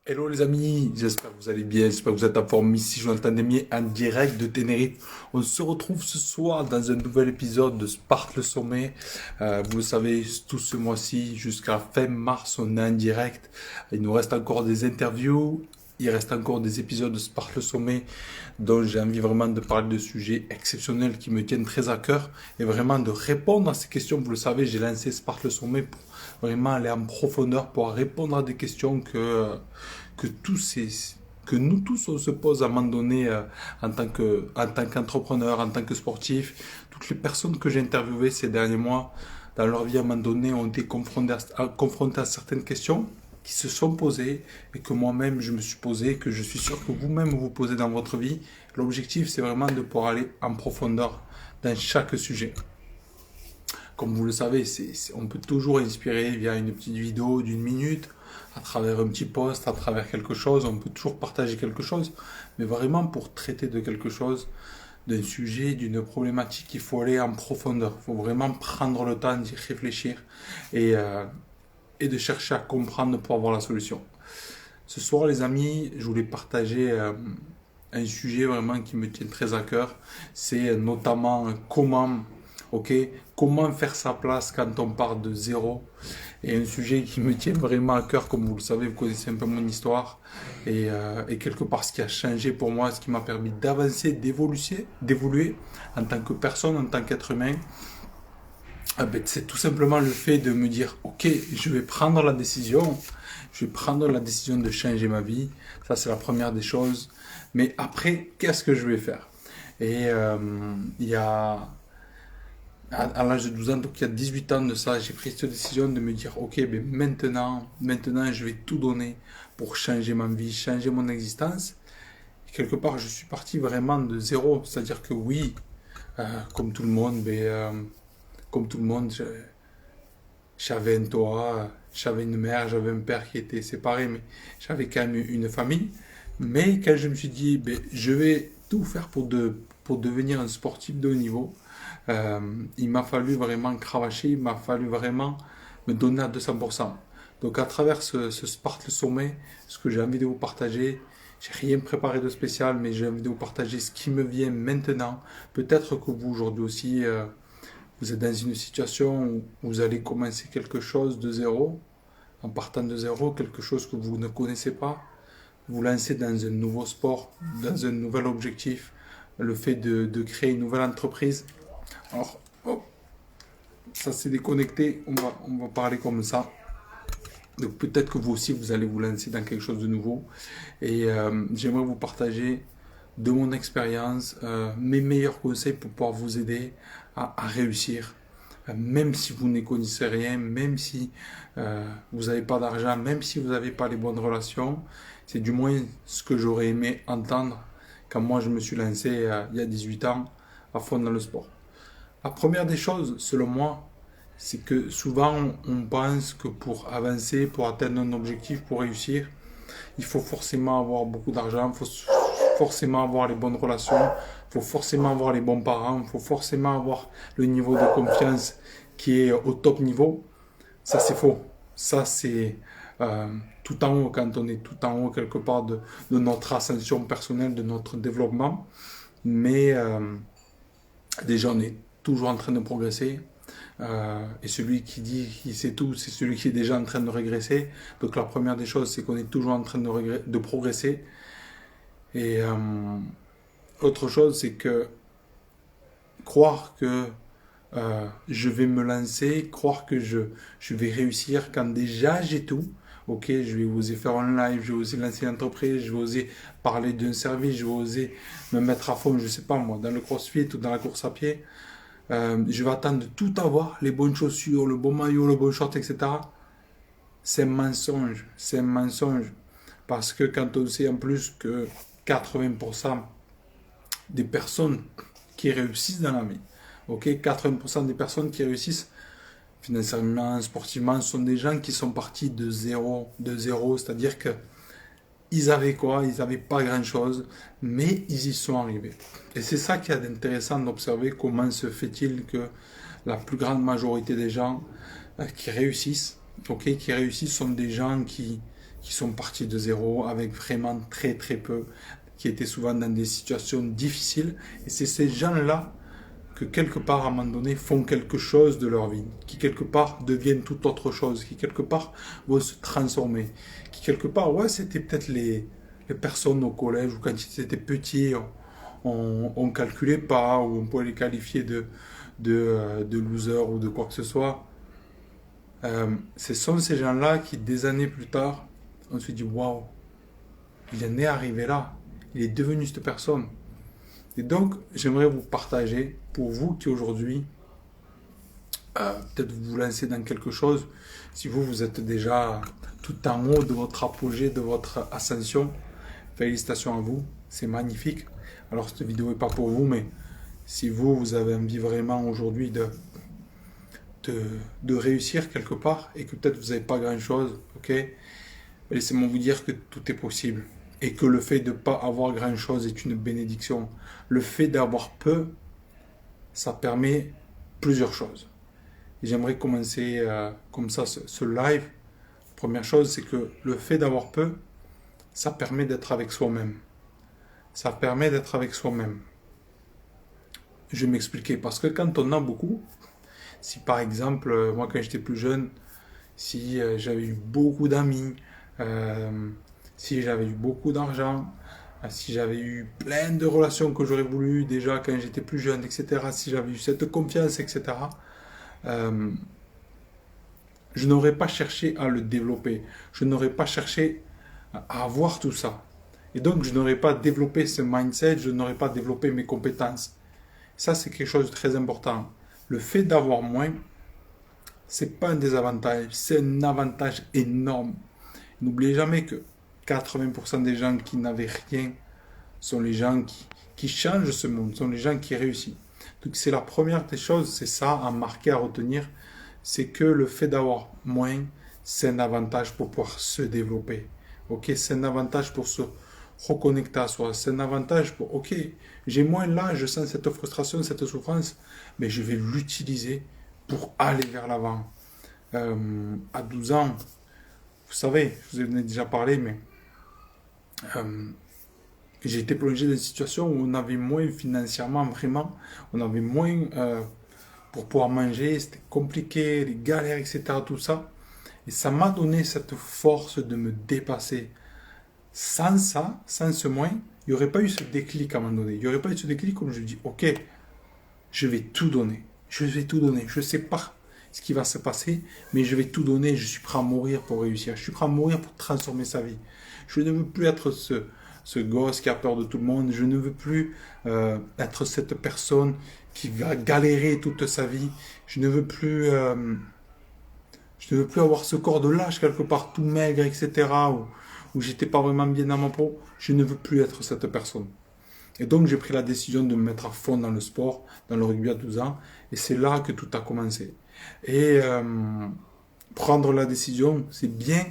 Hello les amis, j'espère que vous allez bien, j'espère que vous êtes en forme. Ici Jonathan Demier en direct de Tenerife. On se retrouve ce soir dans un nouvel épisode de Sparte le sommet. Vous le savez, tout ce mois-ci jusqu'à fin mars, on est en direct. Il nous reste encore des interviews, il reste encore des épisodes de Sparte le sommet dont j'ai envie vraiment de parler de sujets exceptionnels qui me tiennent très à cœur et vraiment de répondre à ces questions. Vous le savez, j'ai lancé Sparte le sommet pour vraiment aller en profondeur pour répondre à des questions que tous ces, que nous tous on se pose à un moment donné en tant qu'entrepreneur, en tant que sportif. Toutes les personnes que j'ai interviewées ces derniers mois dans leur vie à un moment donné ont été confrontées à certaines questions qui se sont posées et que moi-même je me suis posé, que je suis sûr que vous-même vous posez dans votre vie. L'objectif c'est vraiment de pouvoir aller en profondeur dans chaque sujet. Comme vous le savez, on peut toujours inspirer via une petite vidéo d'une minute, à travers un petit post, à travers quelque chose, on peut toujours partager quelque chose, mais vraiment pour traiter de quelque chose, d'un sujet, d'une problématique, il faut aller en profondeur, il faut vraiment prendre le temps d'y réfléchir et, euh, et de chercher à comprendre pour avoir la solution. Ce soir, les amis, je voulais partager un sujet vraiment qui me tient très à cœur. C'est notamment ok, comment faire sa place quand on part de zéro. Et un sujet qui me tient vraiment à cœur, comme vous le savez, vous connaissez un peu mon histoire. Et quelque part, ce qui a changé pour moi, ce qui m'a permis d'avancer, d'évoluer en tant que personne, en tant qu'être humain, c'est tout simplement le fait de me dire, ok, je vais prendre la décision de changer ma vie. Ça, c'est la première des choses. Mais après, qu'est-ce que je vais faire? Il y a, à l'âge de 12 ans, donc il y a 18 ans de ça, j'ai pris cette décision de me dire, ok, ben maintenant, je vais tout donner pour changer ma vie, changer mon existence. Et quelque part, je suis parti vraiment de zéro. C'est-à-dire que oui, comme tout le monde, comme tout le monde, j'avais un toit, j'avais une mère, j'avais un père qui était séparé, mais j'avais quand même une famille. Mais quand je me suis dit, ben, je vais tout faire pour devenir un sportif de haut niveau, il m'a fallu vraiment cravacher, il m'a fallu vraiment me donner à 200%. Donc à travers ce Sparte le sommet, ce que j'ai envie de vous partager, j'ai rien préparé de spécial, mais j'ai envie de vous partager ce qui me vient maintenant. Peut-être que vous aujourd'hui aussi, vous êtes dans une situation où vous allez commencer quelque chose de zéro, en partant de zéro, quelque chose que vous ne connaissez pas, vous lancer dans un nouveau sport, dans un nouvel objectif, le fait de créer une nouvelle entreprise. Alors, hop, ça s'est déconnecté, on va parler comme ça. Donc peut-être que vous aussi, vous allez vous lancer dans quelque chose de nouveau. Et j'aimerais vous partager de mon expérience mes meilleurs conseils pour pouvoir vous aider à réussir. Même si vous ne connaissez rien, même si vous n'avez pas d'argent, même si vous n'avez pas les bonnes relations, c'est du moins ce que j'aurais aimé entendre quand moi je me suis lancé il y a 18 ans à fond dans le sport. La première des choses, selon moi, c'est que souvent on pense que pour avancer, pour atteindre un objectif, pour réussir, il faut forcément avoir beaucoup d'argent, il faut forcément avoir les bonnes relations, il faut forcément avoir les bons parents, il faut forcément avoir le niveau de confiance qui est au top niveau. Ça c'est faux. Ça c'est tout en haut, quand on est tout en haut quelque part de notre ascension personnelle, de notre développement. Mais déjà on est toujours en train de progresser. Et celui qui dit qu'il sait tout, c'est celui qui est déjà en train de régresser. Donc la première des choses, c'est qu'on est toujours en train de progresser. Et autre chose, c'est que croire que je vais me lancer, croire que je vais réussir quand déjà j'ai tout. Ok, je vais oser faire un live, je vais oser lancer une entreprise, je vais oser parler d'un service, je vais oser me mettre à fond, je sais pas moi, dans le crossfit ou dans la course à pied. Je vais attendre de tout avoir, les bonnes chaussures, le bon maillot, le bon short, etc. C'est un mensonge, c'est un mensonge. Parce que quand on sait en plus que 80% des personnes qui réussissent dans la vie, ok, 80% des personnes qui réussissent financièrement, sportivement, sont des gens qui sont partis de zéro, c'est-à-dire que ils avaient quoi? Ils n'avaient pas grand-chose, mais ils y sont arrivés. Et c'est ça qui est intéressant d'observer comment se fait-il que la plus grande majorité des gens qui réussissent, ok, qui réussissent sont des gens qui sont partis de zéro avec vraiment très très peu, qui étaient souvent dans des situations difficiles. Et c'est ces gens-là que quelque part, à un moment donné, font quelque chose de leur vie, qui quelque part deviennent tout autre chose, qui quelque part vont se transformer, qui quelque part, ouais, c'était peut-être les personnes au collège où quand ils étaient petits, on calculait pas, ou on pouvait les qualifier de losers ou de quoi que ce soit. Ce sont ces gens-là qui, des années plus tard, on se dit, waouh, il en est arrivé là, il est devenu cette personne. Et donc, j'aimerais vous partager, pour vous qui aujourd'hui, peut-être vous lancez dans quelque chose, si vous êtes déjà tout en haut de votre apogée, de votre ascension, félicitations à vous, c'est magnifique. Alors, cette vidéo n'est pas pour vous, mais si vous avez envie vraiment aujourd'hui de réussir quelque part, et que peut-être vous n'avez pas grand-chose, ok, laissez-moi vous dire que tout est possible. Et que le fait de ne pas avoir grand-chose est une bénédiction. Le fait d'avoir peu, ça permet plusieurs choses. Et j'aimerais commencer comme ça ce live. Première chose, c'est que le fait d'avoir peu, ça permet d'être avec soi-même. Ça permet d'être avec soi-même. Je vais m'expliquer. Parce que quand on a beaucoup, si par exemple, moi quand j'étais plus jeune, si j'avais eu beaucoup d'amis, si j'avais eu beaucoup d'argent, si j'avais eu plein de relations que j'aurais voulu déjà quand j'étais plus jeune, etc., si j'avais eu cette confiance, etc., je n'aurais pas cherché à le développer. Je n'aurais pas cherché à avoir tout ça. Et donc, je n'aurais pas développé ce mindset, je n'aurais pas développé mes compétences. Ça, c'est quelque chose de très important. Le fait d'avoir moins, c'est pas un désavantage, c'est un avantage énorme. N'oubliez jamais que 80% des gens qui n'avaient rien sont les gens qui changent ce monde, sont les gens qui réussissent. Donc c'est la première des choses, c'est ça à marquer, à retenir, c'est que le fait d'avoir moins, c'est un avantage pour pouvoir se développer. Ok, c'est un avantage pour se reconnecter à soi, c'est un avantage pour, ok, j'ai moins là, je sens cette frustration, cette souffrance, mais je vais l'utiliser pour aller vers l'avant. À 12 ans, vous savez, je vous en ai déjà parlé, mais j'ai été plongé dans une situation où on avait moins financièrement, vraiment, on avait moins pour pouvoir manger, c'était compliqué, les galères, etc., tout ça. Et ça m'a donné cette force de me dépasser. Sans ça, sans ce moins, il n'y aurait pas eu ce déclic à un moment donné. Il n'y aurait pas eu ce déclic comme je dis, ok, je vais tout donner. Je vais tout donner. Je ne sais pas ce qui va se passer, mais je vais tout donner. Je suis prêt à mourir pour réussir. Je suis prêt à mourir pour transformer sa vie. Je ne veux plus être ce gosse qui a peur de tout le monde. Je ne veux plus être cette personne qui va galérer toute sa vie. Je ne veux plus avoir ce corps de lâche quelque part tout maigre, etc. Où j'étais pas vraiment bien dans ma peau. Je ne veux plus être cette personne. Et donc j'ai pris la décision de me mettre à fond dans le sport, dans le rugby à 12 ans. Et c'est là que tout a commencé. Et prendre la décision, c'est bien.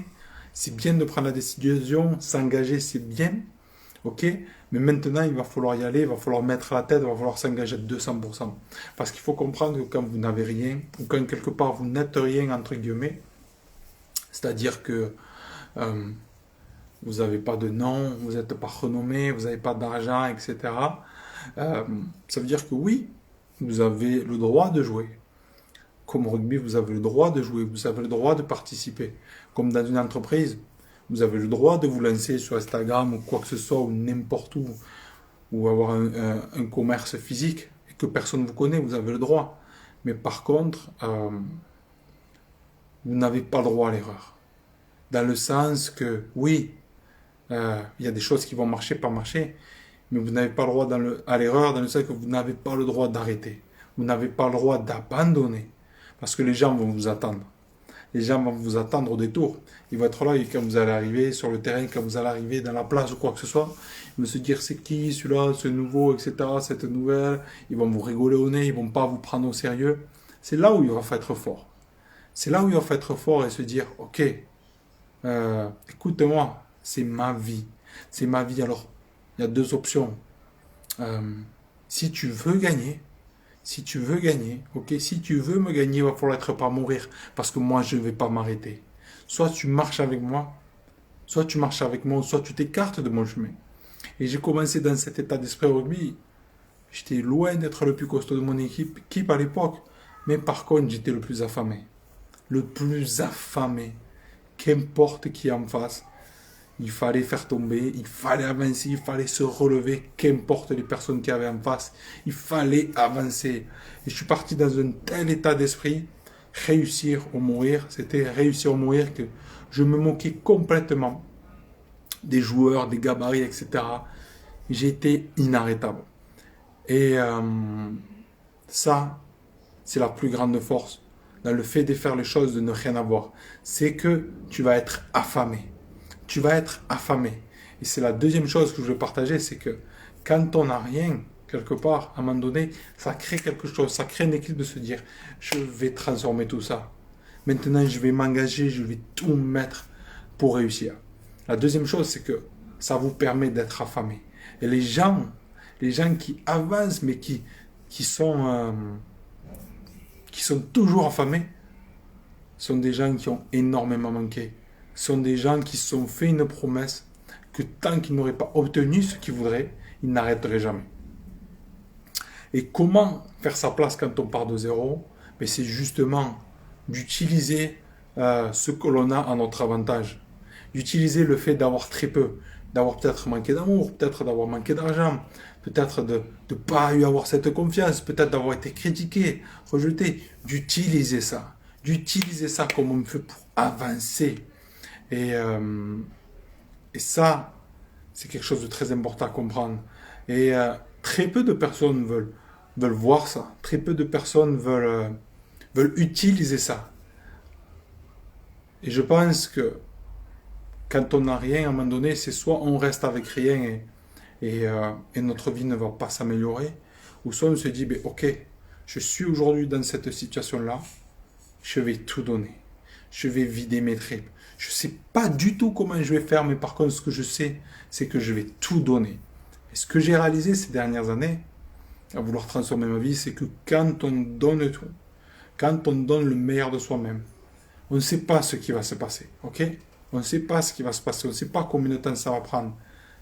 C'est bien de prendre la décision, s'engager, c'est bien. Ok, mais maintenant il va falloir y aller, il va falloir mettre la tête, il va falloir s'engager à 200%. Parce qu'il faut comprendre que quand vous n'avez rien, ou quand quelque part vous n'êtes rien, entre guillemets, c'est-à-dire que vous n'avez pas de nom, vous n'êtes pas renommé, vous n'avez pas d'argent, etc., ça veut dire que oui, vous avez le droit de jouer. Comme au rugby, vous avez le droit de jouer, vous avez le droit de participer. Comme dans une entreprise, vous avez le droit de vous lancer sur Instagram ou quoi que ce soit, ou n'importe où, ou avoir un commerce physique et que personne ne vous connaît, vous avez le droit. Mais par contre, vous n'avez pas le droit à l'erreur. Dans le sens que, oui, il y a des choses qui vont marcher, pas marcher, mais vous n'avez pas le droit à l'erreur dans le sens que vous n'avez pas le droit d'arrêter. Vous n'avez pas le droit d'abandonner. Parce que les gens vont vous attendre. Les gens vont vous attendre au détour. Ils vont être là et quand vous allez arriver sur le terrain, quand vous allez arriver dans la place ou quoi que ce soit, ils vont se dire c'est qui celui-là, ce nouveau, etc., cette nouvelle. Ils vont vous rigoler au nez, ils vont pas vous prendre au sérieux. C'est là où il va falloir être fort. C'est là où il va falloir être fort et se dire ok, écoute-moi, c'est ma vie. C'est ma vie. Alors, il y a deux options. Si tu veux gagner, ok, si tu veux me gagner, il va falloir être pas mourir, parce que moi, je ne vais pas m'arrêter. Soit tu marches avec moi, Soit tu marches avec moi, soit tu t'écartes de mon chemin. Et j'ai commencé dans cet état d'esprit au rugby. J'étais loin d'être le plus costaud de mon équipe à l'époque. Mais par contre, j'étais le plus affamé. Le plus affamé. Qu'importe qui est en face. Il fallait faire tomber, il fallait avancer, il fallait se relever, qu'importe les personnes qui avaient en face. Il fallait avancer. Et je suis parti dans un tel état d'esprit, réussir ou mourir. C'était réussir ou mourir que je me moquais complètement des joueurs, des gabarits, etc. J'étais inarrêtable. Et ça, c'est la plus grande force dans le fait de faire les choses, de ne rien avoir. C'est que tu vas être affamé. Tu vas être affamé. Et c'est la deuxième chose que je veux partager, c'est que quand on n'a rien, quelque part, à un moment donné, ça crée quelque chose, ça crée une équipe de se dire, je vais transformer tout ça. Maintenant, je vais m'engager, je vais tout mettre pour réussir. La deuxième chose, c'est que ça vous permet d'être affamé. Et les gens qui avancent, mais qui sont toujours affamés, sont des gens qui ont énormément manqué. Sont des gens qui se sont fait une promesse que tant qu'ils n'auraient pas obtenu ce qu'ils voudraient, ils n'arrêteraient jamais. Et comment faire sa place quand on part de zéro? Mais c'est justement d'utiliser ce que l'on a à notre avantage. D'utiliser le fait d'avoir très peu, d'avoir peut-être manqué d'amour, peut-être d'avoir manqué d'argent, peut-être de ne pas avoir cette confiance, peut-être d'avoir été critiqué, rejeté. D'utiliser ça comme on fait pour avancer. Et ça, c'est quelque chose de très important à comprendre. Et très peu de personnes veulent voir ça. Très peu de personnes veulent utiliser ça. Et je pense que quand on n'a rien, à un moment donné, c'est soit on reste avec rien et notre vie ne va pas s'améliorer, ou soit on se dit, ben, ok, je suis aujourd'hui dans cette situation-là, je vais tout donner. Je vais vider mes tripes. Je ne sais pas du tout comment je vais faire, mais par contre, ce que je sais, c'est que je vais tout donner. Et ce que j'ai réalisé ces dernières années, à vouloir transformer ma vie, c'est que quand on donne tout, quand on donne le meilleur de soi-même, on ne sait pas ce qui va se passer, ok? On ne sait pas ce qui va se passer, on ne sait pas combien de temps ça va prendre,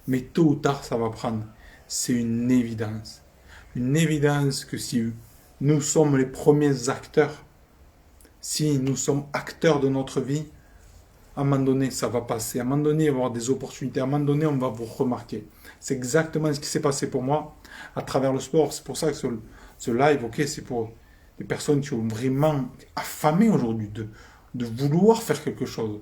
mais tôt ou tard, ça va prendre. C'est une évidence. Une évidence que si nous sommes les premiers acteurs, si nous sommes acteurs de notre vie, à un moment donné, ça va passer. À un moment donné, il va y avoir des opportunités. À un moment donné, on va vous remarquer. C'est exactement ce qui s'est passé pour moi à travers le sport. C'est pour ça que ce live, ok, c'est pour les personnes qui ont vraiment affamé aujourd'hui de vouloir faire quelque chose.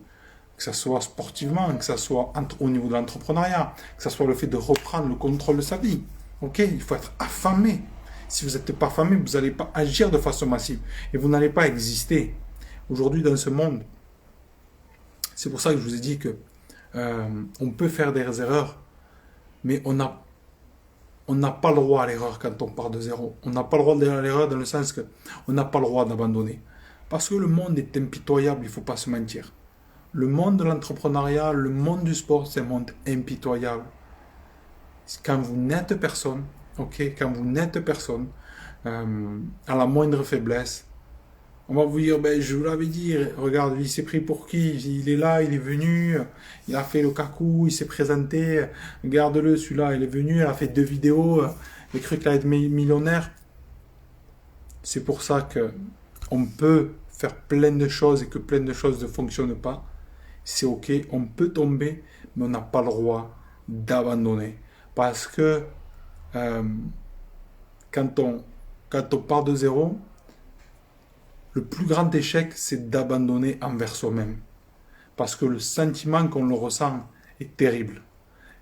Que ce soit sportivement, que ce soit au niveau de l'entrepreneuriat, que ce soit le fait de reprendre le contrôle de sa vie. Ok, il faut être affamé. Si vous n'êtes pas affamé, vous n'allez pas agir de façon massive. Et vous n'allez pas exister. Aujourd'hui, dans ce monde, c'est pour ça que je vous ai dit que on peut faire des erreurs, mais on n'a pas le droit à l'erreur quand on part de zéro. On n'a pas le droit à l'erreur dans le sens que on n'a pas le droit d'abandonner. Parce que le monde est impitoyable, il ne faut pas se mentir. Le monde de l'entrepreneuriat, le monde du sport, c'est un monde impitoyable. Quand vous n'êtes personne, ok, quand vous n'êtes personne, à la moindre faiblesse, on va vous dire, ben, je vous l'avais dit, regarde, il s'est pris pour qui? Il est là, il est venu, il a fait le cacou, il s'est présenté, regarde-le, celui-là, il est venu, il a fait 2 vidéos, il a cru qu'il allait être millionnaire. C'est pour ça que on peut faire plein de choses et que plein de choses ne fonctionnent pas. C'est ok, on peut tomber, mais on n'a pas le droit d'abandonner. Parce que quand on part de zéro, le plus grand échec, c'est d'abandonner envers soi-même. Parce que le sentiment qu'on le ressent est terrible.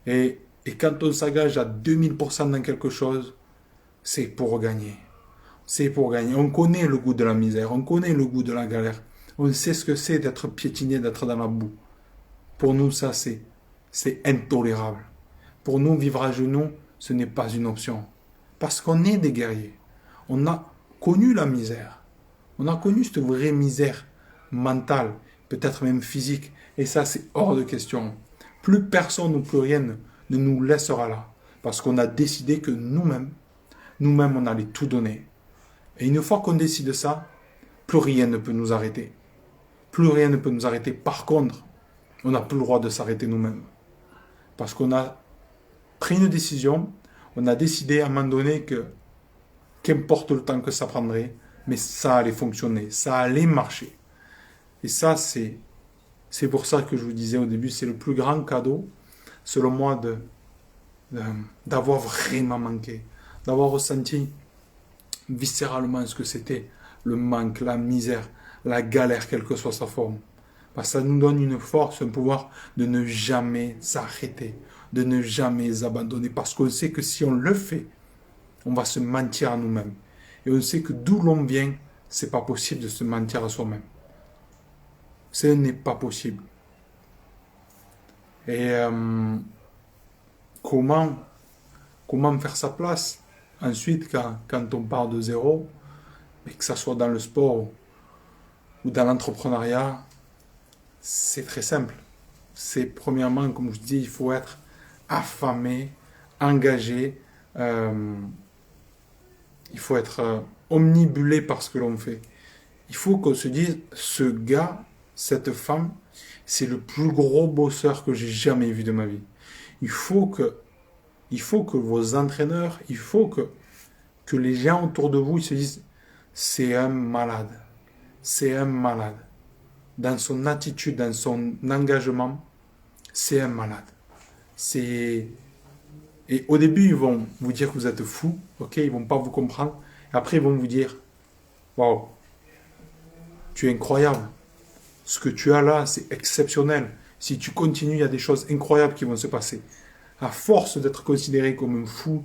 Et quand on s'engage à 2000% dans quelque chose, c'est pour gagner. C'est pour gagner. On connaît le goût de la misère, on connaît le goût de la galère. On sait ce que c'est d'être piétiné, d'être dans la boue. Pour nous, ça, c'est intolérable. Pour nous, vivre à genoux, ce n'est pas une option. Parce qu'on est des guerriers. On a connu la misère. On a connu cette vraie misère mentale, peut-être même physique. Et ça, c'est hors de question. Plus personne ou plus rien ne nous laissera là. Parce qu'on a décidé que nous-mêmes, on allait tout donner. Et une fois qu'on décide ça, plus rien ne peut nous arrêter. Plus rien ne peut nous arrêter. Par contre, On n'a plus le droit de s'arrêter nous-mêmes. Parce qu'on a pris une décision, on a décidé à un moment donné que, qu'importe le temps que ça prendrait, mais ça allait fonctionner, ça allait marcher. Et ça, c'est pour ça que je vous disais au début, c'est le plus grand cadeau, selon moi, d'avoir vraiment manqué, d'avoir ressenti viscéralement ce que c'était le manque, la misère, la galère, quelle que soit sa forme. Parce que ça nous donne une force, un pouvoir de ne jamais s'arrêter, de ne jamais abandonner. Parce qu'on sait que si on le fait, on va se mentir à nous-mêmes. Et on sait que d'où l'on vient, c'est pas possible de se mentir à soi-même. Ce n'est pas possible. Et comment, comment faire sa place ensuite quand on part de zéro, et que ça soit dans le sport ou dans l'entrepreneuriat, c'est très simple. C'est premièrement, comme je dis, il faut être affamé, engagé, il faut être omnibulé par ce que l'on fait. Il faut qu'on se dise, ce gars, cette femme, c'est le plus gros bosseur que j'ai jamais vu de ma vie. Il faut que, il faut que vos entraîneurs, il faut que les gens autour de vous ils se disent, c'est un malade, c'est un malade. Dans son attitude, dans son engagement, c'est un malade. C'est... Et au début, ils vont vous dire que vous êtes fou, ok, ils vont pas vous comprendre. Et après, ils vont vous dire, waouh, tu es incroyable. Ce que tu as là, c'est exceptionnel. Si tu continues, il y a des choses incroyables qui vont se passer. À force d'être considéré comme un fou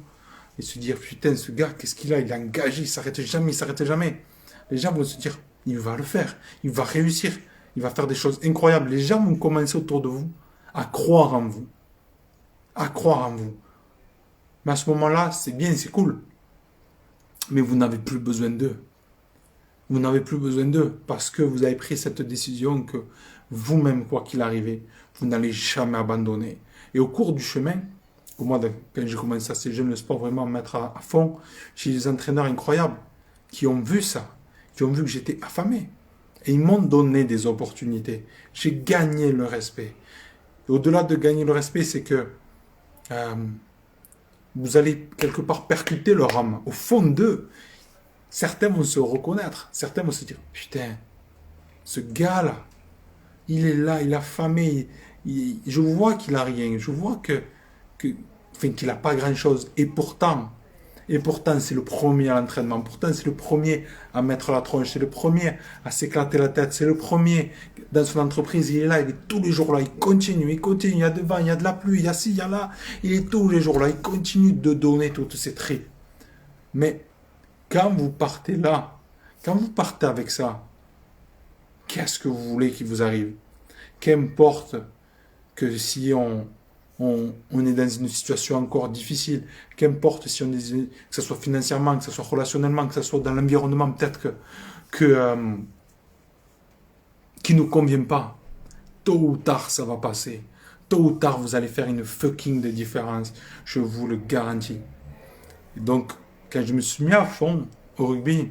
et se dire, putain, ce gars, qu'est-ce qu'il a? Il est engagé, il s'arrête jamais, il s'arrête jamais. Les gens vont se dire, il va le faire, il va réussir, il va faire des choses incroyables. Les gens vont commencer autour de vous à croire en vous. À croire en vous. Mais à ce moment-là, c'est bien, c'est cool. Mais vous n'avez plus besoin d'eux. Vous n'avez plus besoin d'eux parce que vous avez pris cette décision que vous-même, quoi qu'il arrive, vous n'allez jamais abandonner. Et au cours du chemin, moi, quand j'ai commencé assez jeune le sport, vraiment mettre à fond, j'ai des entraîneurs incroyables qui ont vu ça, qui ont vu que j'étais affamé. Et ils m'ont donné des opportunités. J'ai gagné le respect. Et au-delà de gagner le respect, c'est que vous allez quelque part percuter leur âme. Au fond d'eux, certains vont se reconnaître. Certains vont se dire, putain, ce gars-là, il est là, il est affamé. Je vois qu'il a rien. Je vois enfin, qu'il n'a pas grand-chose. Et pourtant, c'est le premier à l'entraînement. Pourtant, c'est le premier à mettre la tronche. C'est le premier à s'éclater la tête. C'est le premier dans son entreprise. Il est là, il est tous les jours là. Il continue. Il y a de vent, il y a de la pluie, il y a ci, il y a là. Il est tous les jours là. Il continue de donner toutes ses tripes. Mais quand vous partez là, quand vous partez avec ça, qu'est-ce que vous voulez qu'il vous arrive? Qu'importe que si on est dans une situation encore difficile, qu'importe si on est, que ce soit financièrement, que ce soit relationnellement, que ce soit dans l'environnement, peut-être qui ne nous convient pas, tôt ou tard ça va passer. Tôt ou tard vous allez faire une fucking de différence, je vous le garantis. Et donc, quand je me suis mis à fond au rugby,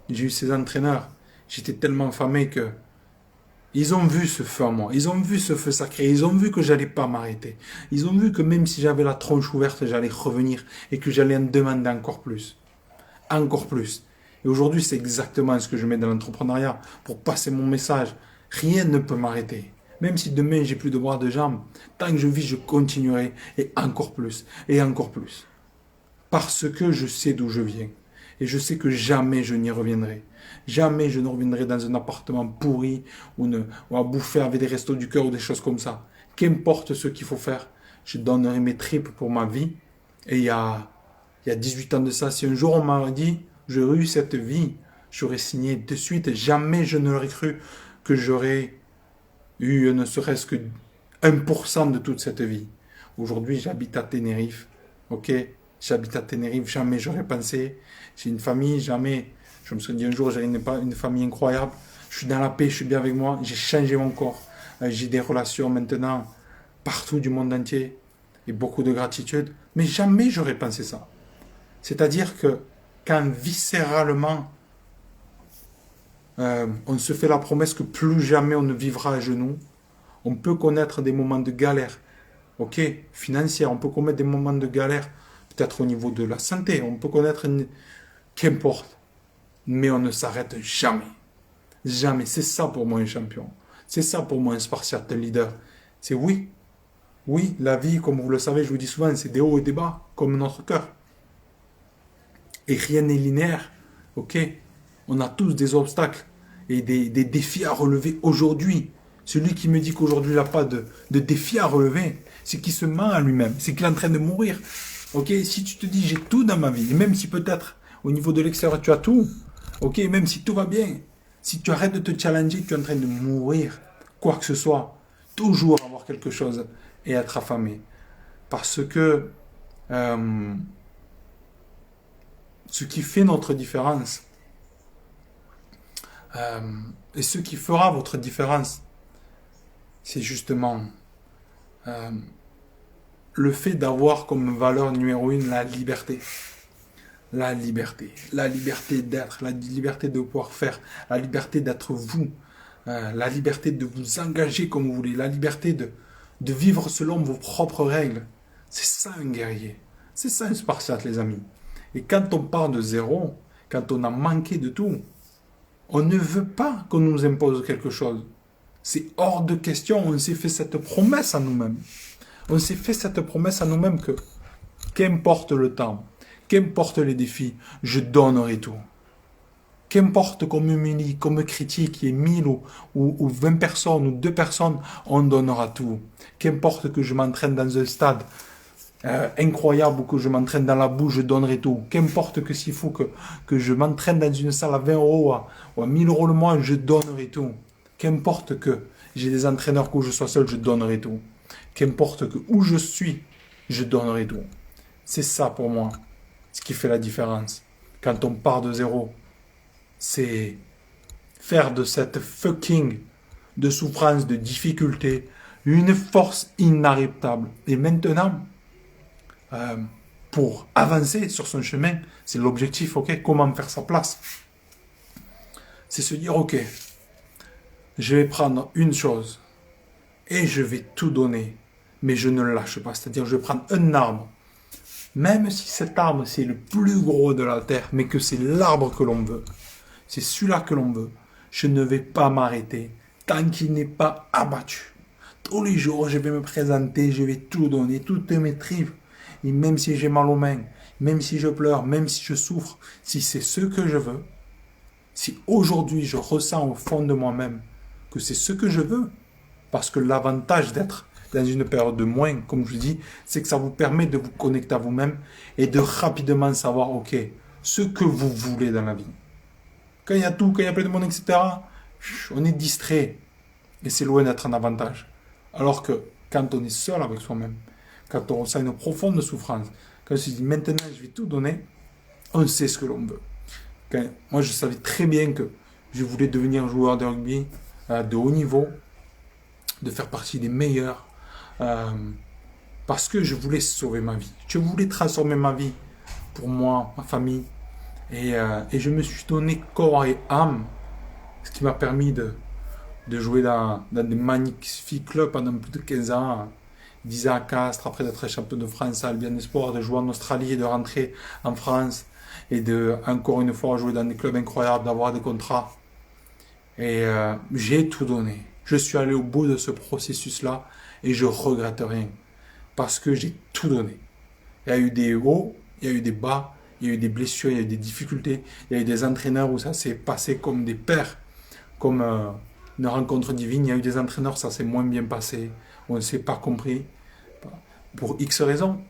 j'ai eu ces entraîneurs, j'étais tellement affamé que ils ont vu ce feu en moi, ils ont vu ce feu sacré, ils ont vu que j'allais pas m'arrêter. Ils ont vu que même si j'avais la tronche ouverte, j'allais revenir et que j'allais en demander encore plus. Encore plus. Et aujourd'hui, c'est exactement ce que je mets dans l'entrepreneuriat pour passer mon message. Rien ne peut m'arrêter. Même si demain j'ai plus de bras, de jambes, tant que je vis, je continuerai et encore plus et encore plus. Parce que je sais d'où je viens. Et je sais que jamais je n'y reviendrai. Jamais je ne reviendrai dans un appartement pourri ou à bouffer avec des restos du cœur ou des choses comme ça. Qu'importe ce qu'il faut faire, je donnerai mes tripes pour ma vie. Et il y a 18 ans de ça, si un jour on m'a dit, j'aurais eu cette vie, j'aurais signé de suite. Jamais je n'aurais cru que j'aurais eu ne serait-ce que 1% de toute cette vie. Aujourd'hui, j'habite à Tenerife. Ok? J'habite à Tenerife, jamais j'aurais pensé. J'ai une famille, jamais. Je me suis dit un jour, j'aurai une famille incroyable. Je suis dans la paix, je suis bien avec moi. J'ai changé mon corps. J'ai des relations maintenant partout du monde entier. Et beaucoup de gratitude. Mais jamais j'aurais pensé ça. C'est-à-dire que quand viscéralement, on se fait la promesse que plus jamais on ne vivra à genoux, On peut connaître des moments de galère, ok, financière, on peut connaître des moments de galère, peut-être au niveau de la santé, on peut connaître, qu'importe, mais on ne s'arrête jamais. Jamais. C'est ça pour moi un champion. C'est ça pour moi un Spartiate, un leader. C'est oui. Oui, la vie, comme vous le savez, je vous dis souvent, c'est des hauts et des bas, comme notre cœur. Et rien n'est linéaire. Ok? On a tous des obstacles et des défis à relever aujourd'hui. Celui qui me dit qu'aujourd'hui il n'a pas de défis à relever, c'est qu'il se ment à lui-même. C'est qu'il est en train de mourir. Ok? Si tu te dis j'ai tout dans ma vie, et même si peut-être au niveau de l'extérieur tu as tout, ok? Même si tout va bien, si tu arrêtes de te challenger, tu es en train de mourir. Quoi que ce soit, toujours avoir quelque chose et être affamé. Parce que ce qui fait notre différence, et ce qui fera votre différence, c'est justement le fait d'avoir comme valeur numéro une la liberté. La liberté. La liberté d'être, la liberté de pouvoir faire, la liberté d'être vous, la liberté de vous engager comme vous voulez, la liberté de vivre selon vos propres règles. C'est ça un guerrier. C'est ça un Spartiate, les amis. Et quand on part de zéro, quand on a manqué de tout, on ne veut pas qu'on nous impose quelque chose. C'est hors de question. On s'est fait cette promesse à nous-mêmes. On s'est fait cette promesse à nous-mêmes que, qu'importe le temps, qu'importe les défis, je donnerai tout. Qu'importe qu'on m'humilie, qu'on me critique, il y ait 1000 ou 20 personnes ou 2 personnes, on donnera tout. Qu'importe que je m'entraîne dans un stade incroyable ou que je m'entraîne dans la boue, je donnerai tout. Qu'importe que s'il faut que je m'entraîne dans une salle à 20 euros ou à 1000 euros le mois, je donnerai tout. Qu'importe que j'ai des entraîneurs que je sois seul, je donnerai tout. Qu'importe que où je suis, je donnerai tout. C'est ça pour moi, ce qui fait la différence. Quand on part de zéro, c'est faire de cette fucking de souffrance, de difficulté, une force inarrêtable. Et maintenant, pour avancer sur son chemin, c'est l'objectif, ok? Comment faire sa place? C'est se dire, ok, je vais prendre une chose et je vais tout donner, mais je ne lâche pas. C'est-à-dire, je vais prendre un arbre, même si cet arbre, c'est le plus gros de la terre, mais que c'est l'arbre que l'on veut. C'est celui-là que l'on veut. Je ne vais pas m'arrêter tant qu'il n'est pas abattu. Tous les jours, je vais me présenter, je vais tout donner, toutes mes tripes. Et même si j'ai mal aux mains, même si je pleure, même si je souffre, si c'est ce que je veux, si aujourd'hui je ressens au fond de moi-même que c'est ce que je veux, parce que l'avantage d'être dans une période de moins, comme je vous dis, c'est que ça vous permet de vous connecter à vous-même et de rapidement savoir, ok, ce que vous voulez dans la vie. Quand il y a tout, quand il y a plein de monde, etc., on est distrait. Et c'est loin d'être un avantage. Alors que quand on est seul avec soi-même, quand on ressent une profonde souffrance, quand on se dit maintenant je vais tout donner, on sait ce que l'on veut. Moi je savais très bien que je voulais devenir joueur de rugby de haut niveau, de faire partie des meilleurs, parce que je voulais sauver ma vie. Je voulais transformer ma vie pour moi, ma famille. Et je me suis donné corps et âme, ce qui m'a permis de jouer dans des magnifiques clubs pendant plus de 15 ans, 10 ans à Castres, après d'être champion de France à Albion Sport, de jouer en Australie et de rentrer en France, et de, encore une fois, jouer dans des clubs incroyables, d'avoir des contrats. Et j'ai tout donné. Je suis allé au bout de ce processus-là, et je regrette rien, parce que j'ai tout donné. Il y a eu des hauts, il y a eu des bas, il y a eu des blessures, il y a eu des difficultés, il y a eu des entraîneurs où ça s'est passé comme des pères, comme une rencontre divine. Il y a eu des entraîneurs, ça s'est moins bien passé, on ne s'est pas compris, pour X raisons,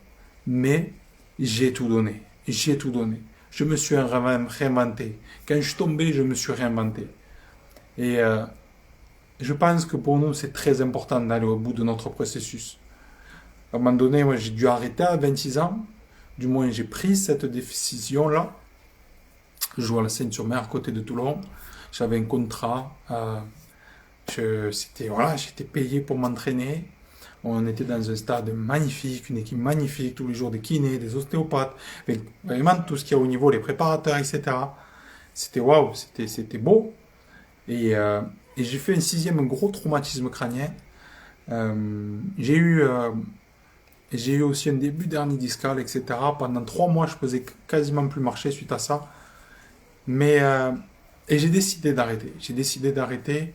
mais j'ai tout donné, j'ai tout donné. Je me suis réinventé. Quand je suis tombé, je me suis réinventé. Et je pense que pour nous, c'est très important d'aller au bout de notre processus. À un moment donné, moi, j'ai dû arrêter à 26 ans. Du moins, j'ai pris cette décision-là. Je joue à la Seine-sur-Mer, à côté de Toulon. J'avais un contrat. J'étais payé pour m'entraîner. On était dans un stade magnifique, une équipe magnifique, tous les jours des kinés, des ostéopathes, vraiment tout ce qu'il y a au niveau, les préparateurs, etc. C'était waouh, c'était beau. Et j'ai fait un 6e gros traumatisme crânien. J'ai eu aussi un début d'hernie discale, etc. Pendant 3 mois, je faisais quasiment plus marcher suite à ça. Mais, et j'ai décidé d'arrêter. J'ai décidé d'arrêter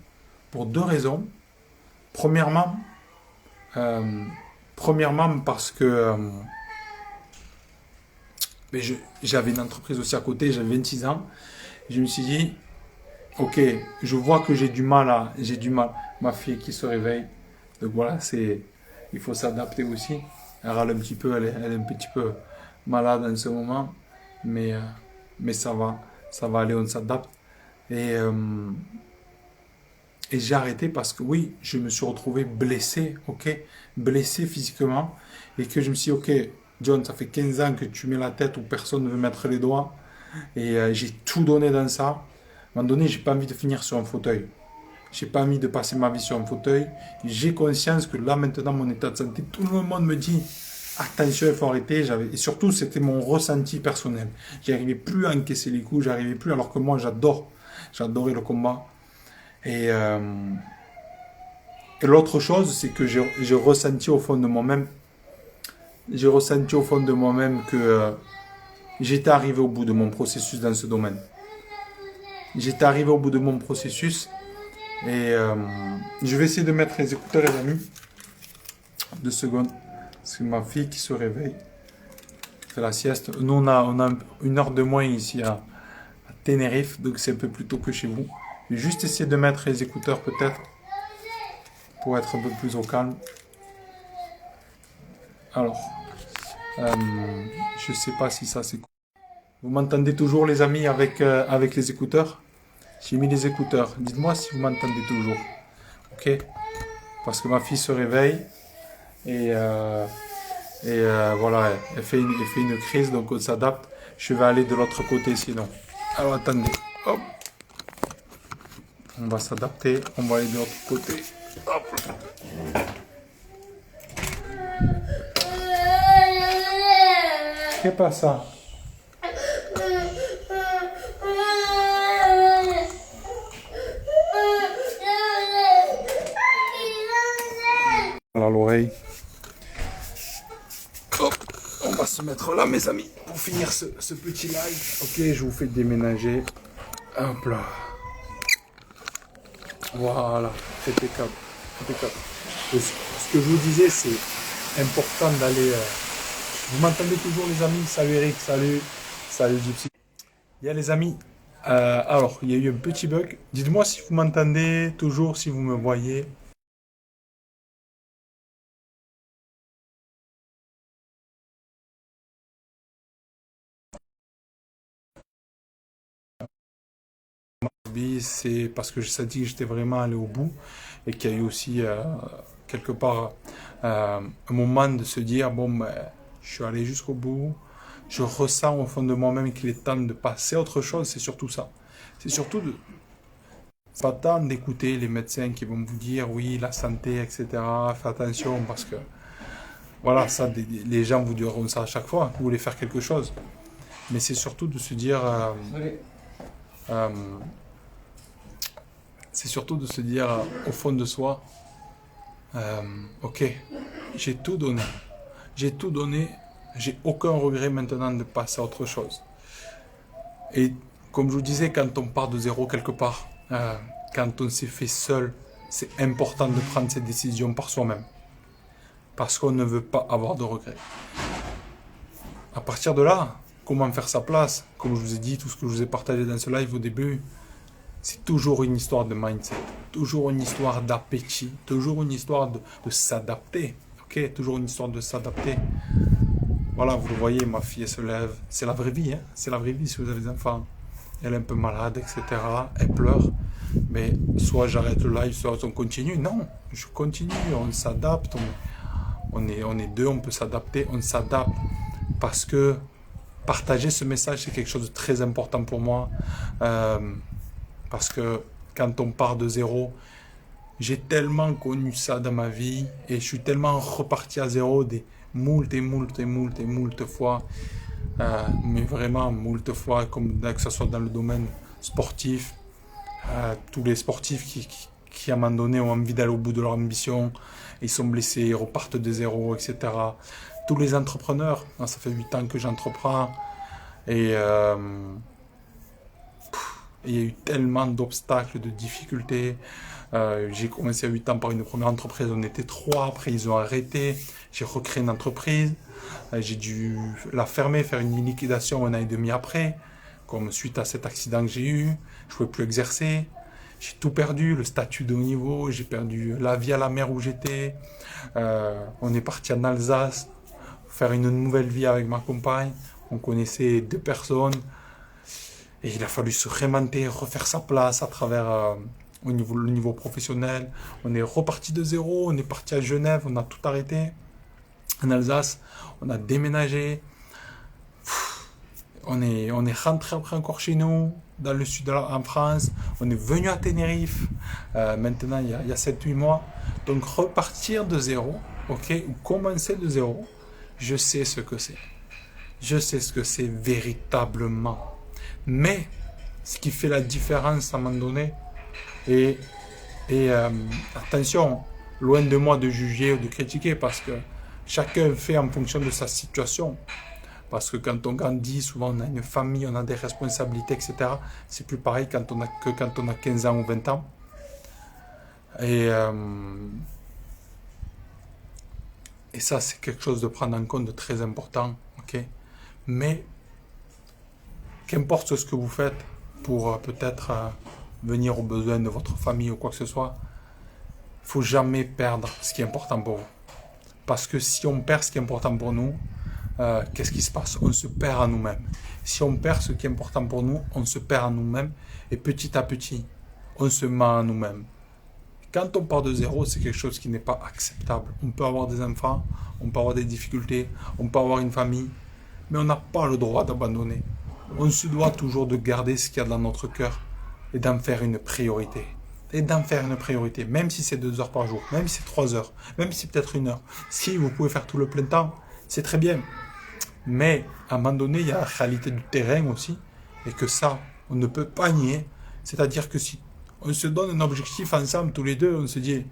pour deux raisons. Premièrement, euh, premièrement parce que mais j'avais une entreprise aussi à côté, j'avais 26 ans. Je me suis dit, ok, je vois que j'ai du mal. Ma fille qui se réveille. Donc voilà, il faut s'adapter aussi. Elle râle un petit peu, elle est un petit peu malade en ce moment. Mais, mais ça va aller, on s'adapte. Et, euh, et j'ai arrêté parce que oui, je me suis retrouvé blessé, ok, blessé physiquement. Et que je me suis dit, ok, John, ça fait 15 ans que tu mets la tête où personne ne veut mettre les doigts. Et j'ai tout donné dans ça. À un moment donné, j'ai pas envie de finir sur un fauteuil. J'ai pas envie de passer ma vie sur un fauteuil. J'ai conscience que là, maintenant, mon état de santé, tout le monde me dit attention, il faut arrêter. Et surtout, c'était mon ressenti personnel. J'arrivais plus à encaisser les coups, j'arrivais plus, alors que moi, j'adorais le combat. Et, euh, et l'autre chose, c'est que j'ai ressenti au fond de moi-même, j'ai ressenti au fond de moi-même que j'étais arrivé au bout de mon processus dans ce domaine. J'étais arrivé au bout de mon processus et je vais essayer de mettre les écouteurs, les amis. 2 secondes. C'est ma fille qui se réveille, fait la sieste. Nous, on a 1 heure de moins ici à Tenerife, donc c'est un peu plus tôt que chez vous. Je vais juste essayer de mettre les écouteurs peut-être pour être un peu plus au calme. Alors, je sais pas si ça c'est cool. Vous m'entendez toujours les amis avec les écouteurs? J'ai mis les écouteurs. Dites-moi si vous m'entendez toujours. Ok? Parce que ma fille se réveille et, voilà, elle fait une crise, donc on s'adapte. Je vais aller de l'autre côté sinon. Alors attendez. Hop. On va s'adapter. On va aller de l'autre côté. Hop. Qu'est-ce que c'est ça? À l'oreille. Hop, on va se mettre là, mes amis, pour finir ce petit live. Ok, je vous fais déménager. Hop là. Voilà, impeccable. Impeccable. Et ce que je vous disais, c'est important d'aller. Vous m'entendez toujours, les amis? Salut Eric, salut Gypsy. Il y a les amis. Alors, il y a eu un petit bug. Dites-moi si vous m'entendez toujours, si vous me voyez. C'est parce que je senti que j'étais vraiment allé au bout et qu'il y a eu aussi quelque part un moment de se dire bon ben, je suis allé jusqu'au bout, je ressens au fond de moi-même qu'il est temps de passer à autre chose. C'est surtout ça, c'est surtout de c'est pas tant d'écouter les médecins qui vont vous dire oui la santé etc, faites attention parce que voilà ça les gens vous diront ça à chaque fois vous voulez faire quelque chose, mais c'est surtout de se dire euh, c'est surtout de se dire au fond de soi, ok, j'ai tout donné, j'ai tout donné, j'ai aucun regret maintenant de passer à autre chose. Et comme je vous disais, quand on part de zéro quelque part, quand on s'est fait seul, c'est important de prendre cette décision par soi-même, parce qu'on ne veut pas avoir de regrets. À partir de là, comment faire sa place? Comme je vous ai dit, tout ce que je vous ai partagé dans ce live au début, c'est toujours une histoire de mindset, toujours une histoire d'appétit, toujours une histoire de s'adapter. Ok, toujours une histoire de s'adapter. Voilà, vous le voyez, ma fille elle se lève. C'est la vraie vie, hein. C'est la vraie vie si vous avez des enfants. Elle est un peu malade, etc. Elle pleure. Mais soit j'arrête le live, soit on continue. Non, je continue, on s'adapte. On est deux, on peut s'adapter, on s'adapte. Parce que partager ce message, c'est quelque chose de très important pour moi. Parce que quand on part de zéro, j'ai tellement connu ça dans ma vie et je suis tellement reparti à zéro des moult et moult et moult et moult fois. Mais vraiment moult fois, comme que ce soit dans le domaine sportif, tous les sportifs qui à un moment donné ont envie d'aller au bout de leur ambition, ils sont blessés, ils repartent de zéro, etc. Tous les entrepreneurs, ça fait 8 ans que j'entreprends, et il y a eu tellement d'obstacles, de difficultés. J'ai commencé à 8 ans par une première entreprise, on était 3, après ils ont arrêté, j'ai recréé une entreprise, j'ai dû la fermer, faire une liquidation 1 an et demi après, comme suite à cet accident que j'ai eu, je ne pouvais plus exercer, j'ai tout perdu, le statut de haut niveau, j'ai perdu la vie à la mer où j'étais, on est parti en Alsace, faire une nouvelle vie avec ma compagne, on connaissait 2 personnes, et il a fallu se réinventer, refaire sa place à travers le niveau professionnel. On est reparti de zéro, on est parti à Genève, on a tout arrêté. En Alsace, on a déménagé. On est rentré après encore chez nous, dans le sud en France. On est venu à Tenerife, maintenant il y a 7-8 mois. Donc repartir de zéro, ok, ou commencer de zéro, je sais ce que c'est. Je sais ce que c'est véritablement. Mais ce qui fait la différence à un moment donné, et attention, loin de moi de juger ou de critiquer, parce que chacun fait en fonction de sa situation. Parce que quand on grandit, souvent on a une famille, on a des responsabilités, etc. C'est plus pareil que quand on a 15 ans ou 20 ans. Et ça, c'est quelque chose de prendre en compte de très important. Okay. Mais qu'importe ce que vous faites pour peut-être venir aux besoins de votre famille ou quoi que ce soit, il ne faut jamais perdre ce qui est important pour vous. Parce que si on perd ce qui est important pour nous, qu'est-ce qui se passe? On se perd à nous-mêmes. Si on perd ce qui est important pour nous, on se perd à nous-mêmes. Et petit à petit, on se ment à nous-mêmes. Quand on part de zéro, c'est quelque chose qui n'est pas acceptable. On peut avoir des enfants, on peut avoir des difficultés, on peut avoir une famille, mais on n'a pas le droit d'abandonner. On se doit toujours de garder ce qu'il y a dans notre cœur et d'en faire une priorité. Et d'en faire une priorité, même si c'est 2 heures par jour, même si c'est 3 heures, même si c'est peut-être 1 heure. Si vous pouvez faire tout le plein temps, c'est très bien. Mais à un moment donné, il y a la réalité du terrain aussi, et que ça, on ne peut pas nier. C'est-à-dire que si on se donne un objectif ensemble, tous les deux, on se dit,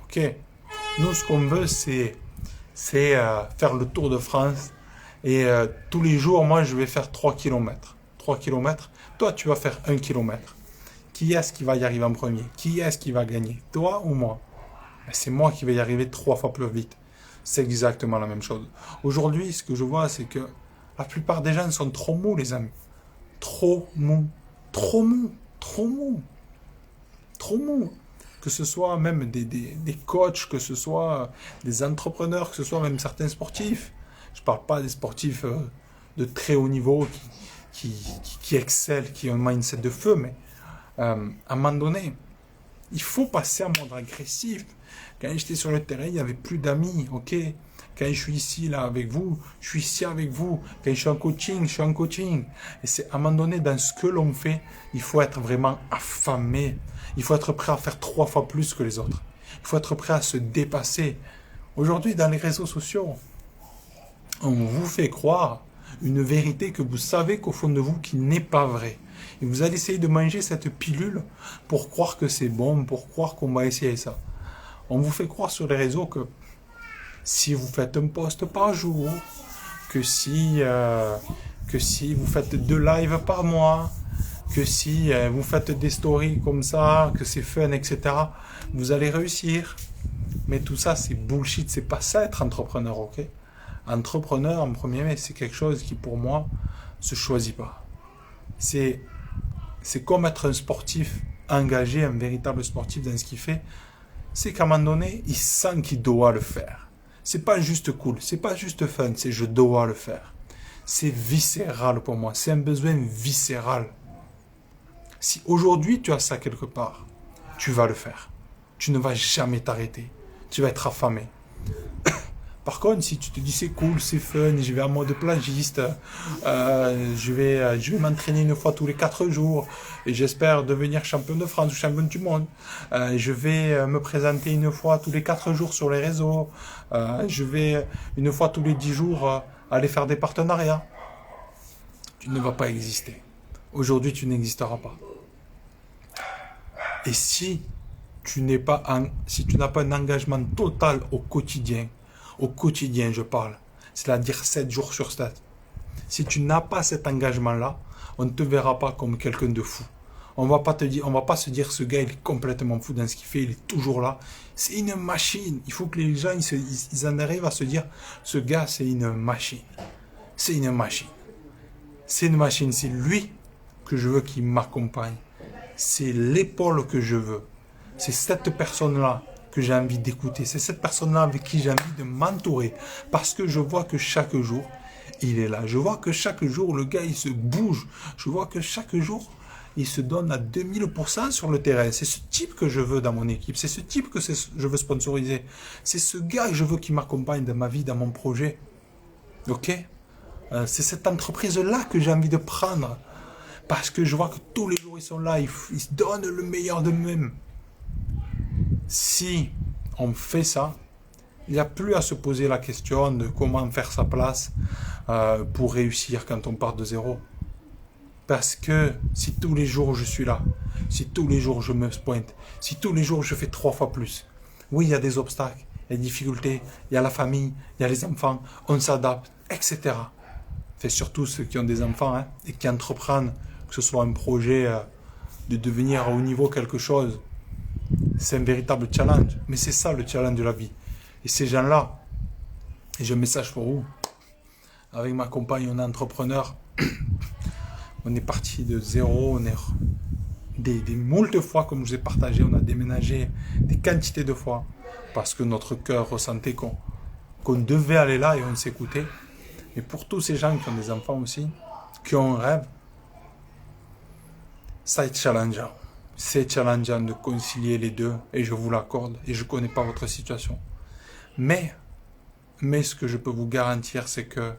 ok, nous ce qu'on veut, c'est faire le Tour de France, et tous les jours, moi, je vais faire 3 km. 3 km, toi, tu vas faire 1 km. Qui est-ce qui va y arriver en premier? Qui est-ce qui va gagner? Toi ou moi? C'est moi qui vais y arriver 3 fois plus vite. C'est exactement la même chose. Aujourd'hui, ce que je vois, c'est que la plupart des gens sont trop mous, les amis. Trop mous. Trop mous. Trop mous. Trop mous. Que ce soit même des coachs, que ce soit des entrepreneurs, que ce soit même certains sportifs. Je ne parle pas des sportifs de très haut niveau qui excellent, qui ont un mindset de feu, mais à un moment donné, il faut passer en mode agressif. Quand j'étais sur le terrain, il n'y avait plus d'amis, ok? Quand je suis ici, là, avec vous, je suis ici avec vous. Quand je suis en coaching, je suis en coaching. Et c'est à un moment donné, dans ce que l'on fait, il faut être vraiment affamé. Il faut être prêt à faire 3 fois plus que les autres. Il faut être prêt à se dépasser. Aujourd'hui, dans les réseaux sociaux, on vous fait croire une vérité que vous savez qu'au fond de vous, qui n'est pas vraie. Et vous allez essayer de manger cette pilule pour croire que c'est bon, pour croire qu'on va essayer ça. On vous fait croire sur les réseaux que si vous faites un post par jour, que si vous faites 2 lives par mois, que si vous faites des stories comme ça, que c'est fun, etc., vous allez réussir. Mais tout ça, c'est bullshit. C'est pas ça être entrepreneur, ok? Entrepreneur, en premier lieu, c'est quelque chose qui, pour moi, se choisit pas. C'est comme être un sportif engagé, un véritable sportif dans ce qu'il fait. C'est qu'à un moment donné, il sent qu'il doit le faire. C'est pas juste cool, c'est pas juste fun, c'est je dois le faire. C'est viscéral pour moi, c'est un besoin viscéral. Si aujourd'hui tu as ça quelque part, tu vas le faire. Tu ne vas jamais t'arrêter. Tu vas être affamé. Par contre, si tu te dis c'est cool, c'est fun, je vais en mode plagiste, je vais m'entraîner 1 fois tous les 4 jours et j'espère devenir champion de France ou champion du monde. Je vais me présenter 1 fois tous les 4 jours sur les réseaux. Je vais 1 fois tous les 10 jours aller faire des partenariats. Tu ne vas pas exister. Aujourd'hui, tu n'existeras pas. Et si si tu n'as pas un engagement total au quotidien je parle, c'est-à-dire 7 jours sur 7, si tu n'as pas cet engagement-là, on ne te verra pas comme quelqu'un de fou. On va pas se dire ce gars il est complètement fou dans ce qu'il fait, il est toujours là. C'est une machine. Il faut que les gens ils en arrivent à se dire ce gars c'est une machine. C'est une machine. C'est une machine. C'est lui que je veux qu'il m'accompagne. C'est l'épaule que je veux. C'est cette personne-là que j'ai envie d'écouter. C'est cette personne-là avec qui j'ai envie de m'entourer. Parce que je vois que chaque jour, il est là. Je vois que chaque jour, le gars, il se bouge. Je vois que chaque jour, il se donne à 2000% sur le terrain. C'est ce type que je veux dans mon équipe. C'est ce type que je veux sponsoriser. C'est ce gars que je veux qui m'accompagne dans ma vie, dans mon projet. Ok? C'est cette entreprise-là que j'ai envie de prendre. Parce que je vois que tous les jours, ils sont là. Ils se donnent le meilleur d'eux-mêmes. Si on fait ça, il n'y a plus à se poser la question de comment faire sa place pour réussir quand on part de zéro. Parce que si tous les jours je suis là, si tous les jours je me pointe, si tous les jours je fais 3 fois plus, oui, il y a des obstacles, il y a des difficultés, il y a la famille, il y a les enfants, on s'adapte, etc. C'est surtout ceux qui ont des enfants hein, et qui entreprennent, que ce soit un projet de devenir à haut niveau quelque chose. C'est un véritable challenge. Mais c'est ça le challenge de la vie. Et ces gens-là, et j'ai un message pour vous. Avec ma compagne, on est entrepreneur. On est parti de zéro. On est des moultes fois, comme je vous ai partagé, on a déménagé des quantités de fois. Parce que notre cœur ressentait qu'on devait aller là et on s'écoutait. Et pour tous ces gens qui ont des enfants aussi, qui ont un rêve, ça est challengeant. C'est challengeant de concilier les deux et je vous l'accorde et je ne connais pas votre situation. Mais ce que je peux vous garantir, c'est que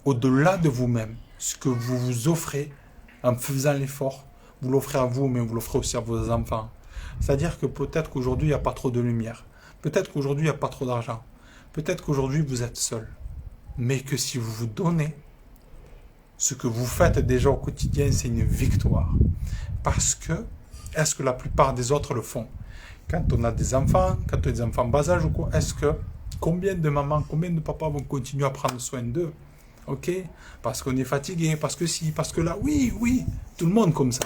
au-delà de vous-même, ce que vous vous offrez en faisant l'effort, vous l'offrez à vous, mais vous l'offrez aussi à vos enfants. C'est-à-dire que peut-être qu'aujourd'hui, il n'y a pas trop de lumière. Peut-être qu'aujourd'hui, il n'y a pas trop d'argent. Peut-être qu'aujourd'hui, vous êtes seul. Mais que si vous vous donnez, ce que vous faites déjà au quotidien, c'est une victoire. Parce que, est-ce que la plupart des autres le font? Quand on a des enfants, quand on a des enfants bas âge ou quoi, combien de mamans, combien de papas vont continuer à prendre soin d'eux? Ok? Parce qu'on est fatigué, parce que si, parce que là, oui, tout le monde comme ça.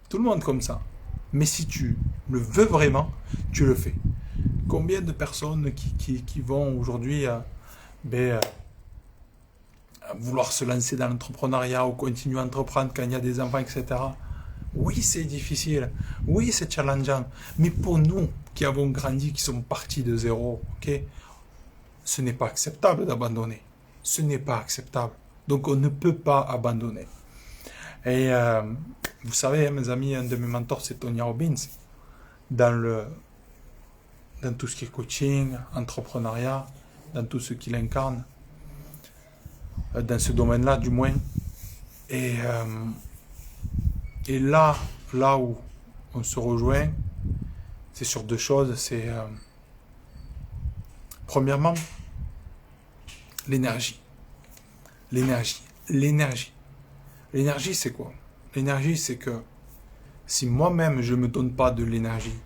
Tout le monde comme ça. Mais si tu le veux vraiment, tu le fais. Combien de personnes qui vont aujourd'hui vouloir se lancer dans l'entrepreneuriat ou continuer à entreprendre quand il y a des enfants, etc. Oui, c'est difficile. Oui, c'est challengeant. Mais pour nous qui avons grandi, qui sommes partis de zéro, ok, ce n'est pas acceptable d'abandonner. Ce n'est pas acceptable. Donc, on ne peut pas abandonner. Et vous savez, mes amis, un de mes mentors, c'est Tony Robbins. Dans tout ce qui est coaching, entrepreneuriat, dans tout ce qu'il incarne, dans ce domaine-là, du moins. Et là où on se rejoint, c'est sur 2 choses. C'est premièrement, l'énergie. L'énergie, c'est quoi? L'énergie, c'est que si moi-même, je ne me donne pas de l'énergie,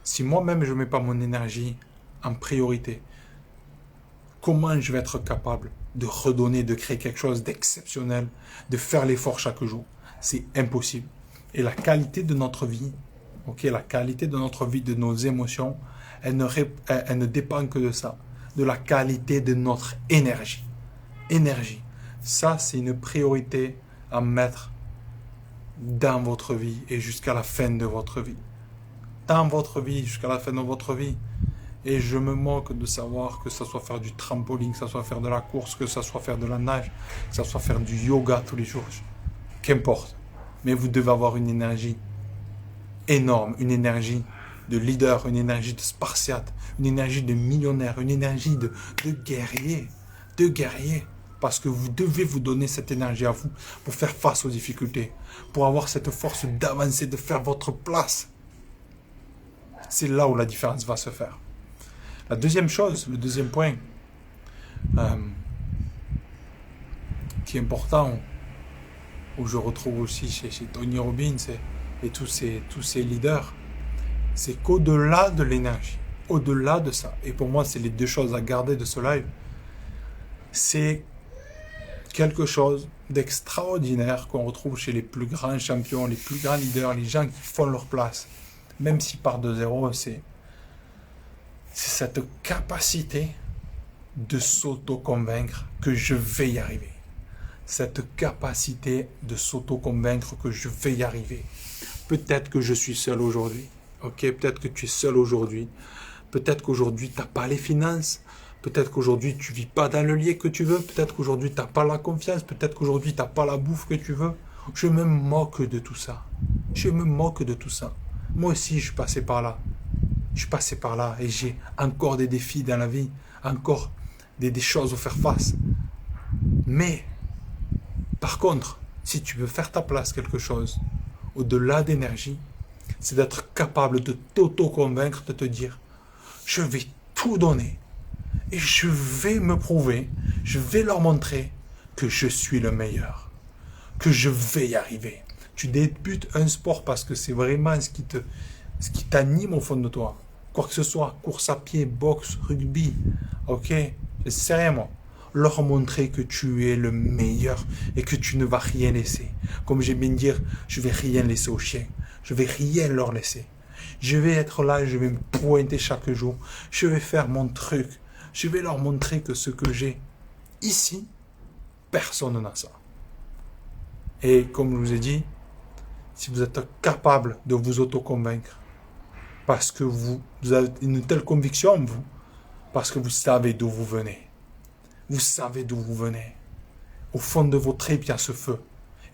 si moi-même, je ne mets pas mon énergie en priorité, comment je vais être capable de redonner, de créer quelque chose d'exceptionnel, de faire l'effort chaque jour? C'est impossible. Et la qualité de notre vie, la qualité de notre vie, de nos émotions, elle ne dépend que de ça, de la qualité de notre énergie. Énergie. Ça, c'est une priorité à mettre dans votre vie et jusqu'à la fin de votre vie. Dans votre vie, jusqu'à la fin de votre vie. Et je me moque de savoir que ça soit faire du trampoline, que ça soit faire de la course, que ça soit faire de la nage, que ça soit faire du yoga tous les jours. Qu'importe. Mais vous devez avoir une énergie énorme, une énergie de leader, une énergie de spartiate, une énergie de millionnaire, une énergie de guerrier. De guerrier. Parce que vous devez vous donner cette énergie à vous pour faire face aux difficultés, pour avoir cette force d'avancer, de faire votre place. C'est là où la différence va se faire. La deuxième chose, le deuxième point qui est important, où je retrouve aussi chez Tony Robbins et tous ces leaders, c'est qu'au-delà de l'énergie, au-delà de ça, et pour moi, c'est les deux choses à garder de ce live, c'est quelque chose d'extraordinaire qu'on retrouve chez les plus grands champions, les plus grands leaders, les gens qui font leur place, même s'ils partent de zéro, c'est cette capacité de s'auto-convaincre que je vais y arriver. Cette capacité de s'auto-convaincre que je vais y arriver. Peut-être que je suis seul aujourd'hui. Ok, peut-être que tu es seul aujourd'hui. Peut-être qu'aujourd'hui, tu n'as pas les finances. Peut-être qu'aujourd'hui, tu ne vis pas dans le lieu que tu veux. Peut-être qu'aujourd'hui, tu n'as pas la confiance. Peut-être qu'aujourd'hui, tu n'as pas la bouffe que tu veux. Je me moque de tout ça. Je me moque de tout ça. Moi aussi, je suis passé par là. Je suis passé par là et j'ai encore des défis dans la vie. Encore des choses à faire face. Mais, par contre, si tu veux faire ta place quelque chose, au-delà d'énergie, c'est d'être capable de t'auto-convaincre, de te dire, je vais tout donner et je vais me prouver, je vais leur montrer que je suis le meilleur, que je vais y arriver. Tu débutes un sport parce que c'est vraiment ce qui t'anime au fond de toi. Quoi que ce soit, course à pied, boxe, rugby, ok, c'est rien moi. Leur montrer que tu es le meilleur et que tu ne vas rien laisser. Comme j'aime bien dire, je vais rien laisser aux chiens. Je vais rien leur laisser. Je vais être là, je vais me pointer chaque jour. Je vais faire mon truc. Je vais leur montrer que ce que j'ai ici, personne n'a ça. Et comme je vous ai dit, si vous êtes capable de vous auto-convaincre, parce que vous avez une telle conviction en vous, parce que vous savez d'où vous venez. Vous savez d'où vous venez. Au fond de vos tripes, il y a ce feu.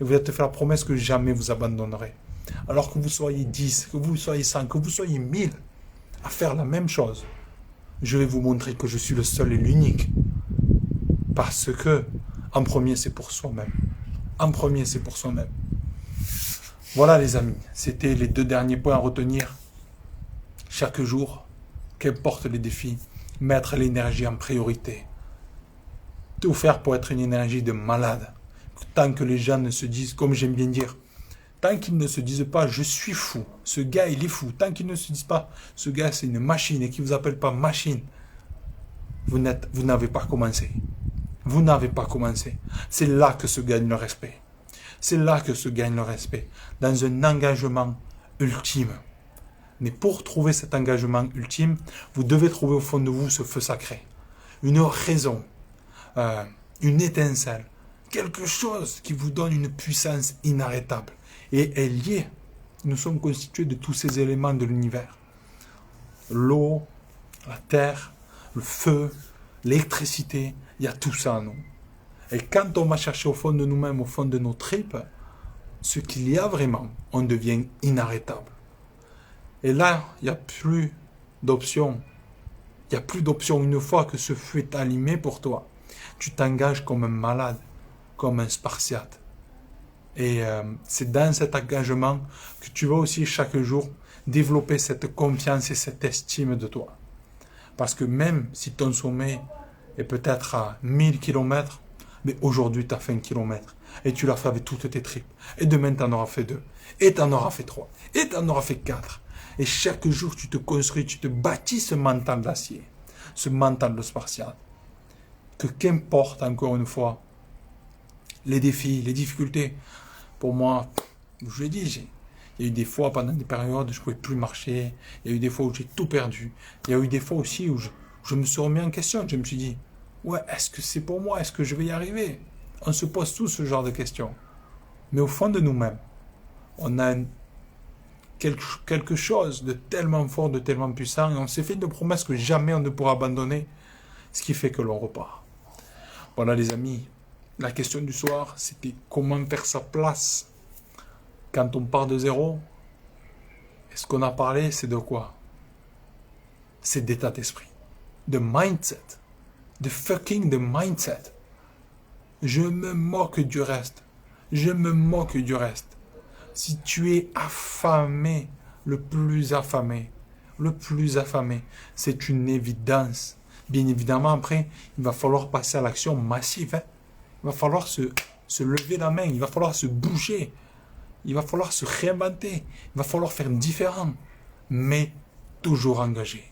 Et vous êtes fait la promesse que jamais vous abandonnerez. Alors que vous soyez 10, que vous soyez 100, que vous soyez 1000 à faire la même chose, je vais vous montrer que je suis le seul et l'unique. Parce que, en premier, c'est pour soi-même. En premier, c'est pour soi-même. Voilà les amis, c'était les 2 derniers points à retenir. Chaque jour, qu'importe les défis, mettre l'énergie en priorité. Tout faire pour être une énergie de malade. Tant que les gens ne se disent, comme j'aime bien dire, tant qu'ils ne se disent pas, je suis fou, ce gars il est fou, tant qu'ils ne se disent pas, ce gars c'est une machine et qu'ils ne vous appellent pas machine, vous n'avez pas commencé. Vous n'avez pas commencé. C'est là que se gagne le respect. C'est là que se gagne le respect. Dans un engagement ultime. Mais pour trouver cet engagement ultime, vous devez trouver au fond de vous ce feu sacré. Une raison. Une étincelle, quelque chose qui vous donne une puissance inarrêtable. Et elle y est. Nous sommes constitués de tous ces éléments de l'univers. L'eau, la terre, le feu, l'électricité, il y a tout ça en nous. Et quand on va chercher au fond de nous-mêmes, au fond de nos tripes, ce qu'il y a vraiment, on devient inarrêtable. Et là, il n'y a plus d'options. Il n'y a plus d'options une fois que ce feu est allumé pour toi. Tu t'engages comme un malade, comme un spartiate. Et c'est dans cet engagement que tu vas aussi chaque jour développer cette confiance et cette estime de toi. Parce que même si ton sommet est peut-être à 1000 km, mais aujourd'hui tu as fait 1 kilomètre. Et tu l'as fait avec toutes tes tripes. Et demain tu en auras fait 2. Et tu en auras fait 3. Et tu en auras fait 4. Et chaque jour tu te construis, tu te bâtis ce mental d'acier. Ce mental de spartiate. Que qu'importe encore une fois les défis, les difficultés. Pour moi, je l'ai dit, il y a eu des fois pendant des périodes où je ne pouvais plus marcher. Il y a eu des fois où j'ai tout perdu. Il y a eu des fois aussi où je me suis remis en question. Je me suis dit, ouais, est-ce que c'est pour moi? Est-ce que je vais y arriver? On se pose tous ce genre de questions. Mais au fond de nous-mêmes, on a quelque chose de tellement fort, de tellement puissant. Et on s'est fait une promesse que jamais on ne pourra abandonner. Ce qui fait que l'on repart. Voilà les amis, la question du soir, c'était comment faire sa place quand on part de zéro. Et ce qu'on a parlé, c'est de quoi? C'est d'état d'esprit, de mindset, de mindset. Je me moque du reste, je me moque du reste. Si tu es affamé, le plus affamé, c'est une évidence. Bien évidemment, après, il va falloir passer à l'action massive. Hein. Il va falloir se lever la main, il va falloir se bouger, il va falloir se réinventer, il va falloir faire différent. mais toujours engagé,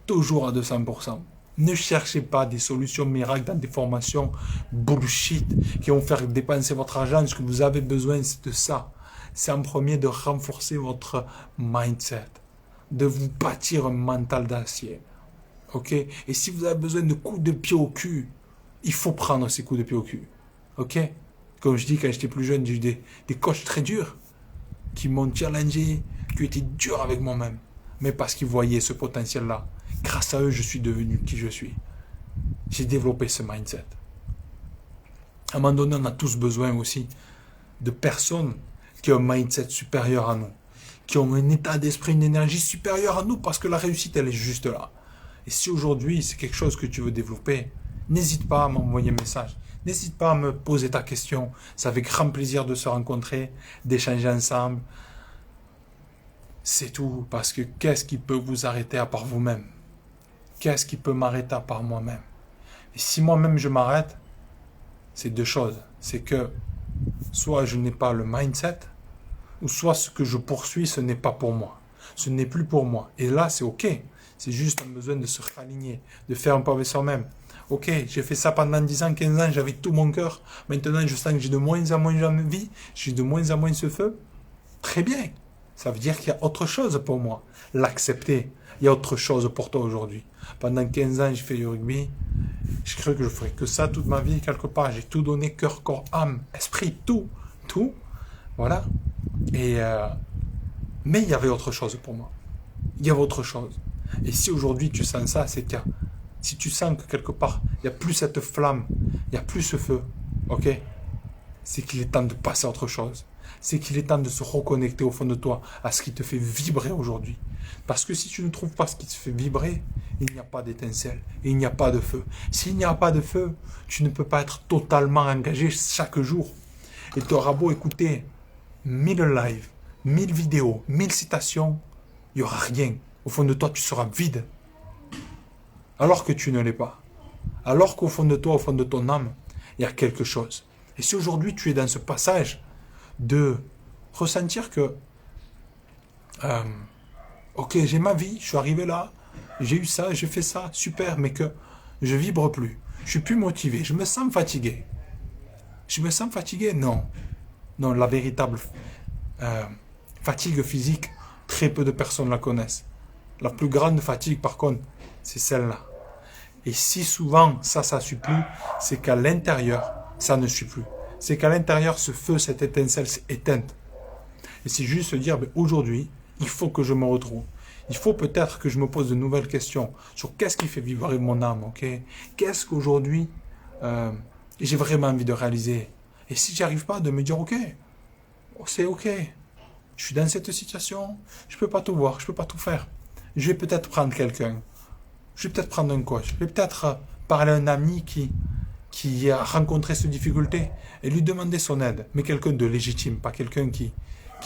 toujours à 200%. Ne cherchez pas des solutions miracles dans des formations bullshit qui vont faire dépenser votre argent. Ce que vous avez besoin, c'est de ça. C'est en premier de renforcer votre mindset, de vous bâtir un mental d'acier. Ok? Et si vous avez besoin de coups de pied au cul, il faut prendre ces coups de pied au cul. Ok? Comme je dis, quand j'étais plus jeune, j'ai eu des coachs très durs qui m'ont challengé, qui étaient durs avec moi-même. Mais parce qu'ils voyaient ce potentiel-là. Grâce à eux, je suis devenu qui je suis. J'ai développé ce mindset. À un moment donné, on a tous besoin aussi de personnes qui ont un mindset supérieur à nous, qui ont un état d'esprit, une énergie supérieure à nous, parce que la réussite, elle est juste là. Et si aujourd'hui, c'est quelque chose que tu veux développer, n'hésite pas à m'envoyer un message. N'hésite pas à me poser ta question. C'est avec grand plaisir de se rencontrer, d'échanger ensemble. C'est tout, parce que qu'est-ce qui peut vous arrêter à part vous-même? Qu'est-ce qui peut m'arrêter à part moi-même? Et si moi-même je m'arrête, c'est deux choses. C'est que soit je n'ai pas le mindset, ou soit ce que je poursuis, ce n'est pas pour moi. Ce n'est plus pour moi. Et là, c'est OK. C'est juste un besoin de se réaligner, de faire un pas avec soi-même. OK, j'ai fait ça pendant 10 ans, 15 ans, j'avais tout mon cœur. Maintenant, je sens que j'ai de moins en moins envie, j'ai de moins en moins ce feu. Très bien. Ça veut dire qu'il y a autre chose pour moi. L'accepter. Il y a autre chose pour toi aujourd'hui. Pendant 15 ans, j'ai fait du rugby. Je cru que je ferais que ça toute ma vie, quelque part. J'ai tout donné, cœur, corps, âme, esprit, tout. Tout. Voilà. Mais il y avait autre chose pour moi. Il y avait autre chose. Et si aujourd'hui tu sens ça, c'est qu'il y a, si tu sens que quelque part, il n'y a plus cette flamme, il n'y a plus ce feu, ok? C'est qu'il est temps de passer à autre chose. C'est qu'il est temps de se reconnecter au fond de toi à ce qui te fait vibrer aujourd'hui. Parce que si tu ne trouves pas ce qui te fait vibrer, il n'y a pas d'étincelle et il n'y a pas de feu. S'il n'y a pas de feu, tu ne peux pas être totalement engagé chaque jour. Et tu auras beau écouter 1000 lives, 1000 vidéos, 1000 citations, il n'y aura rien. Au fond de toi, tu seras vide. Alors que tu ne l'es pas. Alors qu'au fond de toi, au fond de ton âme, il y a quelque chose. Et si aujourd'hui tu es dans ce passage de ressentir que ok, j'ai ma vie, je suis arrivé là, j'ai eu ça, j'ai fait ça, super, mais que je vibre plus, je suis plus motivé, je me sens fatigué. Je me sens fatigué? Non. Non, la véritable fatigue physique, très peu de personnes la connaissent. La plus grande fatigue, par contre, c'est celle-là. Et si souvent ça ne suit plus, c'est qu'à l'intérieur, ça ne suit plus. C'est qu'à l'intérieur, ce feu, cette étincelle s'est éteinte. Et c'est juste se dire, ben, aujourd'hui, il faut que je me retrouve. Il faut peut-être que je me pose de nouvelles questions sur qu'est-ce qui fait vibrer mon âme, ok? Qu'est-ce qu'aujourd'hui j'ai vraiment envie de réaliser? Et si j'y arrive pas, de me dire, ok, c'est ok. Je suis dans cette situation, je peux pas tout voir, je peux pas tout faire. Je vais peut-être prendre quelqu'un. Je vais peut-être prendre un coach. Je vais peut-être parler à un ami qui a rencontré cette difficulté et lui demander son aide. Mais quelqu'un de légitime, pas quelqu'un qui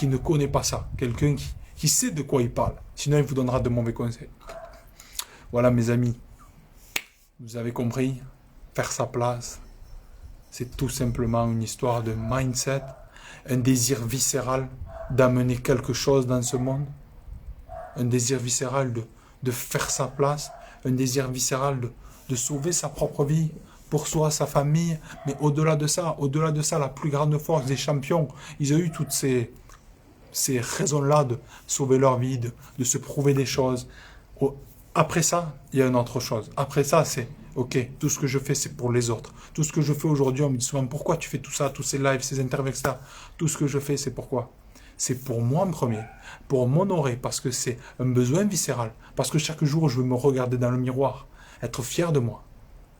ne connaît pas ça. Quelqu'un qui sait de quoi il parle. Sinon, il vous donnera de mauvais conseils. Voilà, mes amis. Vous avez compris? Faire sa place, c'est tout simplement une histoire de mindset, un désir viscéral d'amener quelque chose dans ce monde, un désir viscéral de faire sa place, un désir viscéral de sauver sa propre vie, pour soi, sa famille, mais au-delà de ça, la plus grande force des champions, ils ont eu toutes ces raisons-là de sauver leur vie, de se prouver des choses. Après ça, il y a une autre chose. Après ça, c'est, ok, tout ce que je fais, c'est pour les autres. Tout ce que je fais aujourd'hui, on me dit souvent, pourquoi tu fais tout ça, tous ces lives, ces interviews, etc. Tout ce que je fais, c'est pourquoi? C'est pour moi en premier, pour m'honorer, parce que c'est un besoin viscéral. Parce que chaque jour, je veux me regarder dans le miroir, être fier de moi.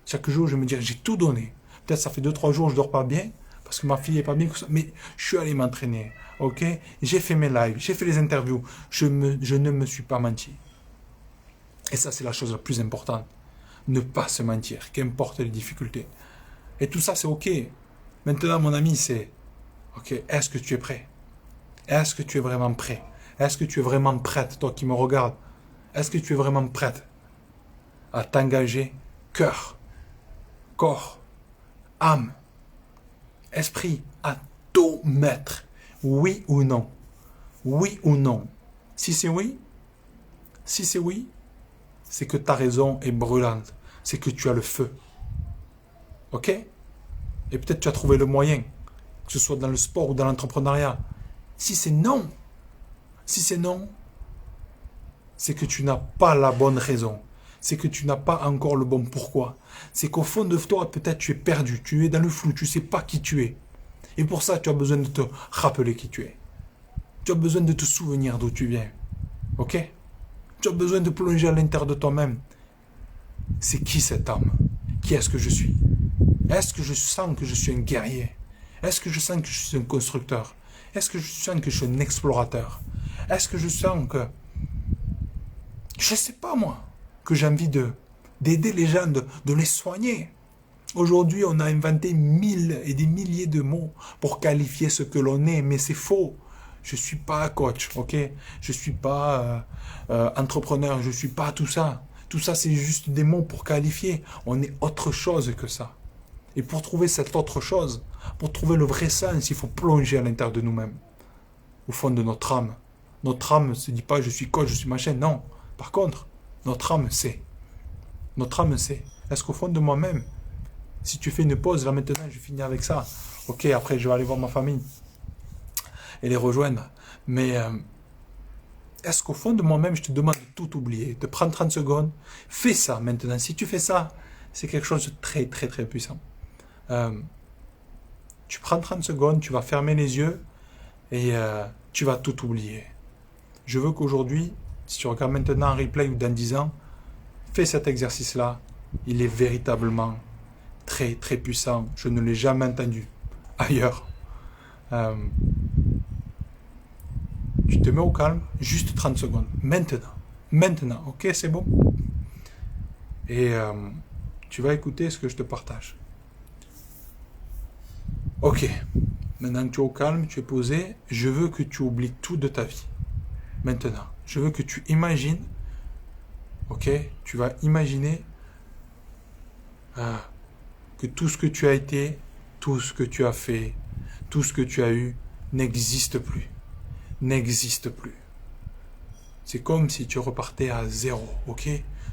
Chaque jour, je me dis, j'ai tout donné. Peut-être ça fait 2-3 jours, je dors pas bien, parce que ma fille est pas bien, mais je suis allé m'entraîner, ok? J'ai fait mes lives, j'ai fait les interviews, je ne me suis pas menti. Et ça, c'est la chose la plus importante. Ne pas se mentir, qu'importe les difficultés. Et tout ça, c'est ok. Maintenant, mon ami, c'est, ok, est-ce que tu es prêt? Est-ce que tu es vraiment prêt? Est-ce que tu es vraiment prête, toi qui me regardes? Est-ce que tu es vraiment prête à t'engager, cœur, corps, âme, esprit, à tout mettre? Oui ou non? Oui ou non? Si c'est oui, Si c'est oui, c'est que ta raison est brûlante. C'est que tu as le feu. Ok? Et peut-être tu as trouvé le moyen, que ce soit dans le sport ou dans l'entrepreneuriat. Si c'est non, c'est que tu n'as pas la bonne raison. C'est que tu n'as pas encore le bon pourquoi. C'est qu'au fond de toi, peut-être tu es perdu, tu es dans le flou, tu ne sais pas qui tu es. Et pour ça, tu as besoin de te rappeler qui tu es. Tu as besoin de te souvenir d'où tu viens. Ok? Tu as besoin de plonger à l'intérieur de toi-même. C'est qui cette âme? Qui est-ce que je suis? Est-ce que je sens que je suis un guerrier? Est-ce que je sens que je suis un constructeur? Est-ce que je sens que je suis un explorateur? Est-ce que je sens que... Je ne sais pas moi, que j'ai envie d'aider les gens, de les soigner. Aujourd'hui, on a inventé 1000 et des milliers de mots pour qualifier ce que l'on est, mais c'est faux. Je ne suis pas coach, ok? Je ne suis pas entrepreneur, je ne suis pas tout ça. Tout ça, c'est juste des mots pour qualifier. On est autre chose que ça. Et pour trouver cette autre chose, pour trouver le vrai sens, il faut plonger à l'intérieur de nous-mêmes, au fond de notre âme. Notre âme ne se dit pas je suis coach, je suis machin, non. Par contre, notre âme sait. Notre âme sait. Est-ce qu'au fond de moi-même, si tu fais une pause, là maintenant je finis avec ça. Ok, après je vais aller voir ma famille et les rejoindre. Mais est-ce qu'au fond de moi-même, je te demande de tout oublier, de prendre 30 secondes, fais ça maintenant. Si tu fais ça, c'est quelque chose de très très très puissant. Tu prends 30 secondes, tu vas fermer les yeux et tu vas tout oublier. Je veux qu'aujourd'hui, si tu regardes maintenant en replay ou dans 10 ans, fais cet exercice-là. Il est véritablement très très puissant. Je ne l'ai jamais entendu ailleurs. Tu te mets au calme, juste 30 secondes. Maintenant, ok, c'est bon? Et tu vas écouter ce que je te partage. Ok, maintenant que tu es au calme, tu es posé, je veux que tu oublies tout de ta vie. Maintenant, je veux que tu imagines, ok, tu vas imaginer que tout ce que tu as été, tout ce que tu as fait, tout ce que tu as eu n'existe plus. N'existe plus. C'est comme si tu repartais à zéro, ok?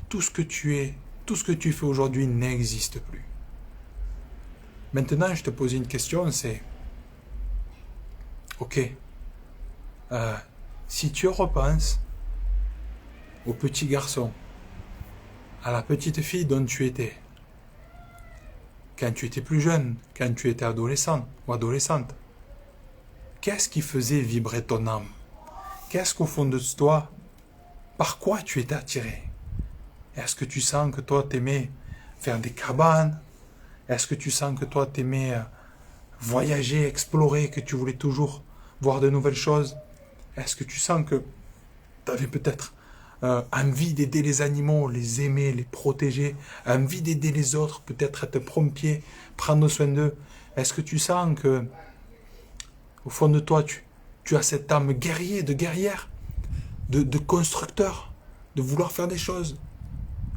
Tout ce que tu es, tout ce que tu fais aujourd'hui n'existe plus. Maintenant, je te pose une question, c'est... Ok, si tu repenses au petit garçon, à la petite fille dont tu étais, quand tu étais plus jeune, quand tu étais adolescent ou adolescente, qu'est-ce qui faisait vibrer ton âme? Qu'est-ce qu'au fond de toi, par quoi tu étais attiré? Est-ce que tu sens que toi t'aimais faire des cabanes? Est-ce que tu sens que toi t'aimais voyager, explorer, que tu voulais toujours voir de nouvelles choses? Est-ce que tu sens que tu avais peut-être envie d'aider les animaux, les aimer, les protéger, envie d'aider les autres, peut-être être pompier, prendre soin d'eux? Est-ce que tu sens que au fond de toi, tu as cette âme guerrier, de guerrière, de constructeur, de vouloir faire des choses?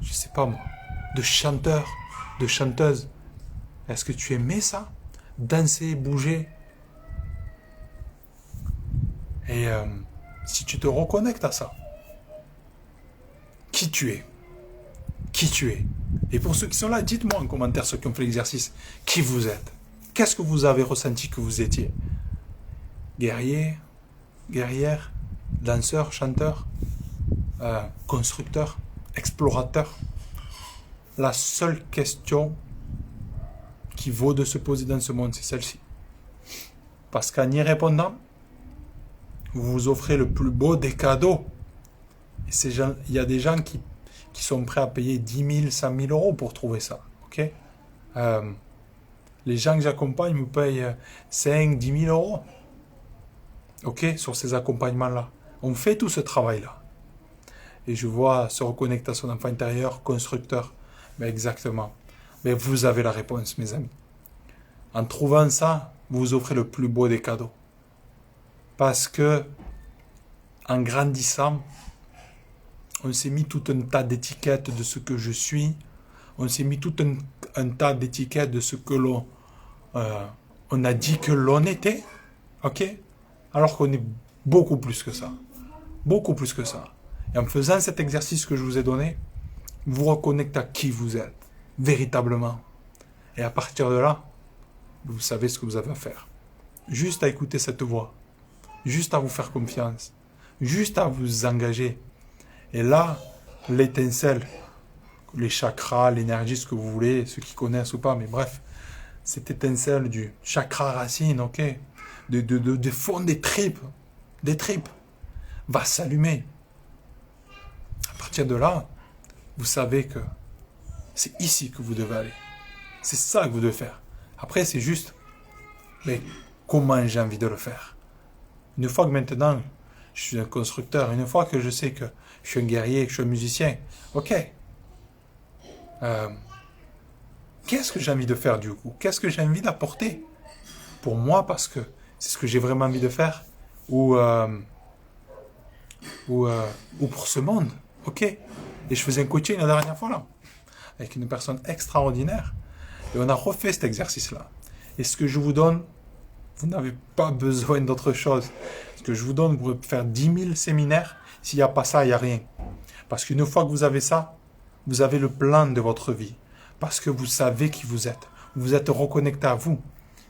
Je sais pas moi, de chanteur, de chanteuse. Est-ce que tu aimais ça? Danser, bouger? Et si tu te reconnectes à ça, qui tu es? Qui tu es? Et pour ceux qui sont là, dites-moi en commentaire, ceux qui ont fait l'exercice, qui vous êtes? Qu'est-ce que vous avez ressenti que vous étiez? Guerrier, guerrière, danseur, chanteur, constructeur, explorateur? La seule question qui vaut de se poser dans ce monde, c'est celle-ci. Parce qu'en y répondant, vous vous offrez le plus beau des cadeaux. Et il y a des gens qui sont prêts à payer 10 000, 100 000 euros pour trouver ça. Ok? Les gens que j'accompagne me payent 5, 10 000 euros. Ok? Sur ces accompagnements-là. On fait tout ce travail-là. Et je vois se reconnecter à son enfant intérieur, constructeur. Mais exactement. Mais vous avez la réponse, mes amis. En trouvant ça, vous vous offrez le plus beau des cadeaux. Parce que, en grandissant, on s'est mis tout un tas d'étiquettes de ce que je suis. On s'est mis tout un tas d'étiquettes de ce que on a dit que l'on était. Ok? Alors qu'on est beaucoup plus que ça. Beaucoup plus que ça. Et en faisant cet exercice que je vous ai donné, vous reconnectez à qui vous êtes, véritablement. Et à partir de là, vous savez ce que vous avez à faire. Juste à écouter cette voix, juste à vous faire confiance, juste à vous engager. Et là, l'étincelle, les chakras, l'énergie, ce que vous voulez, ceux qui connaissent ou pas, mais bref, cette étincelle du chakra racine, ok, de fond des tripes, va s'allumer. À partir de là, vous savez que c'est ici que vous devez aller. C'est ça que vous devez faire. Après, c'est juste, mais comment j'ai envie de le faire? Une fois que maintenant, je suis un constructeur, une fois que je sais que je suis un guerrier, que je suis un musicien, ok. Qu'est-ce que j'ai envie de faire du coup? Qu'est-ce que j'ai envie d'apporter? Pour moi, parce que c'est ce que j'ai vraiment envie de faire, ou pour ce monde, ok. Et je faisais un coaching la dernière fois là, avec une personne extraordinaire, et on a refait cet exercice-là. Et ce que je vous donne, vous n'avez pas besoin d'autre chose. Ce que je vous donne, vous pouvez faire 10 000 séminaires, s'il n'y a pas ça, il n'y a rien. Parce qu'une fois que vous avez ça, vous avez le plan de votre vie. Parce que vous savez qui vous êtes. Vous êtes reconnecté à vous.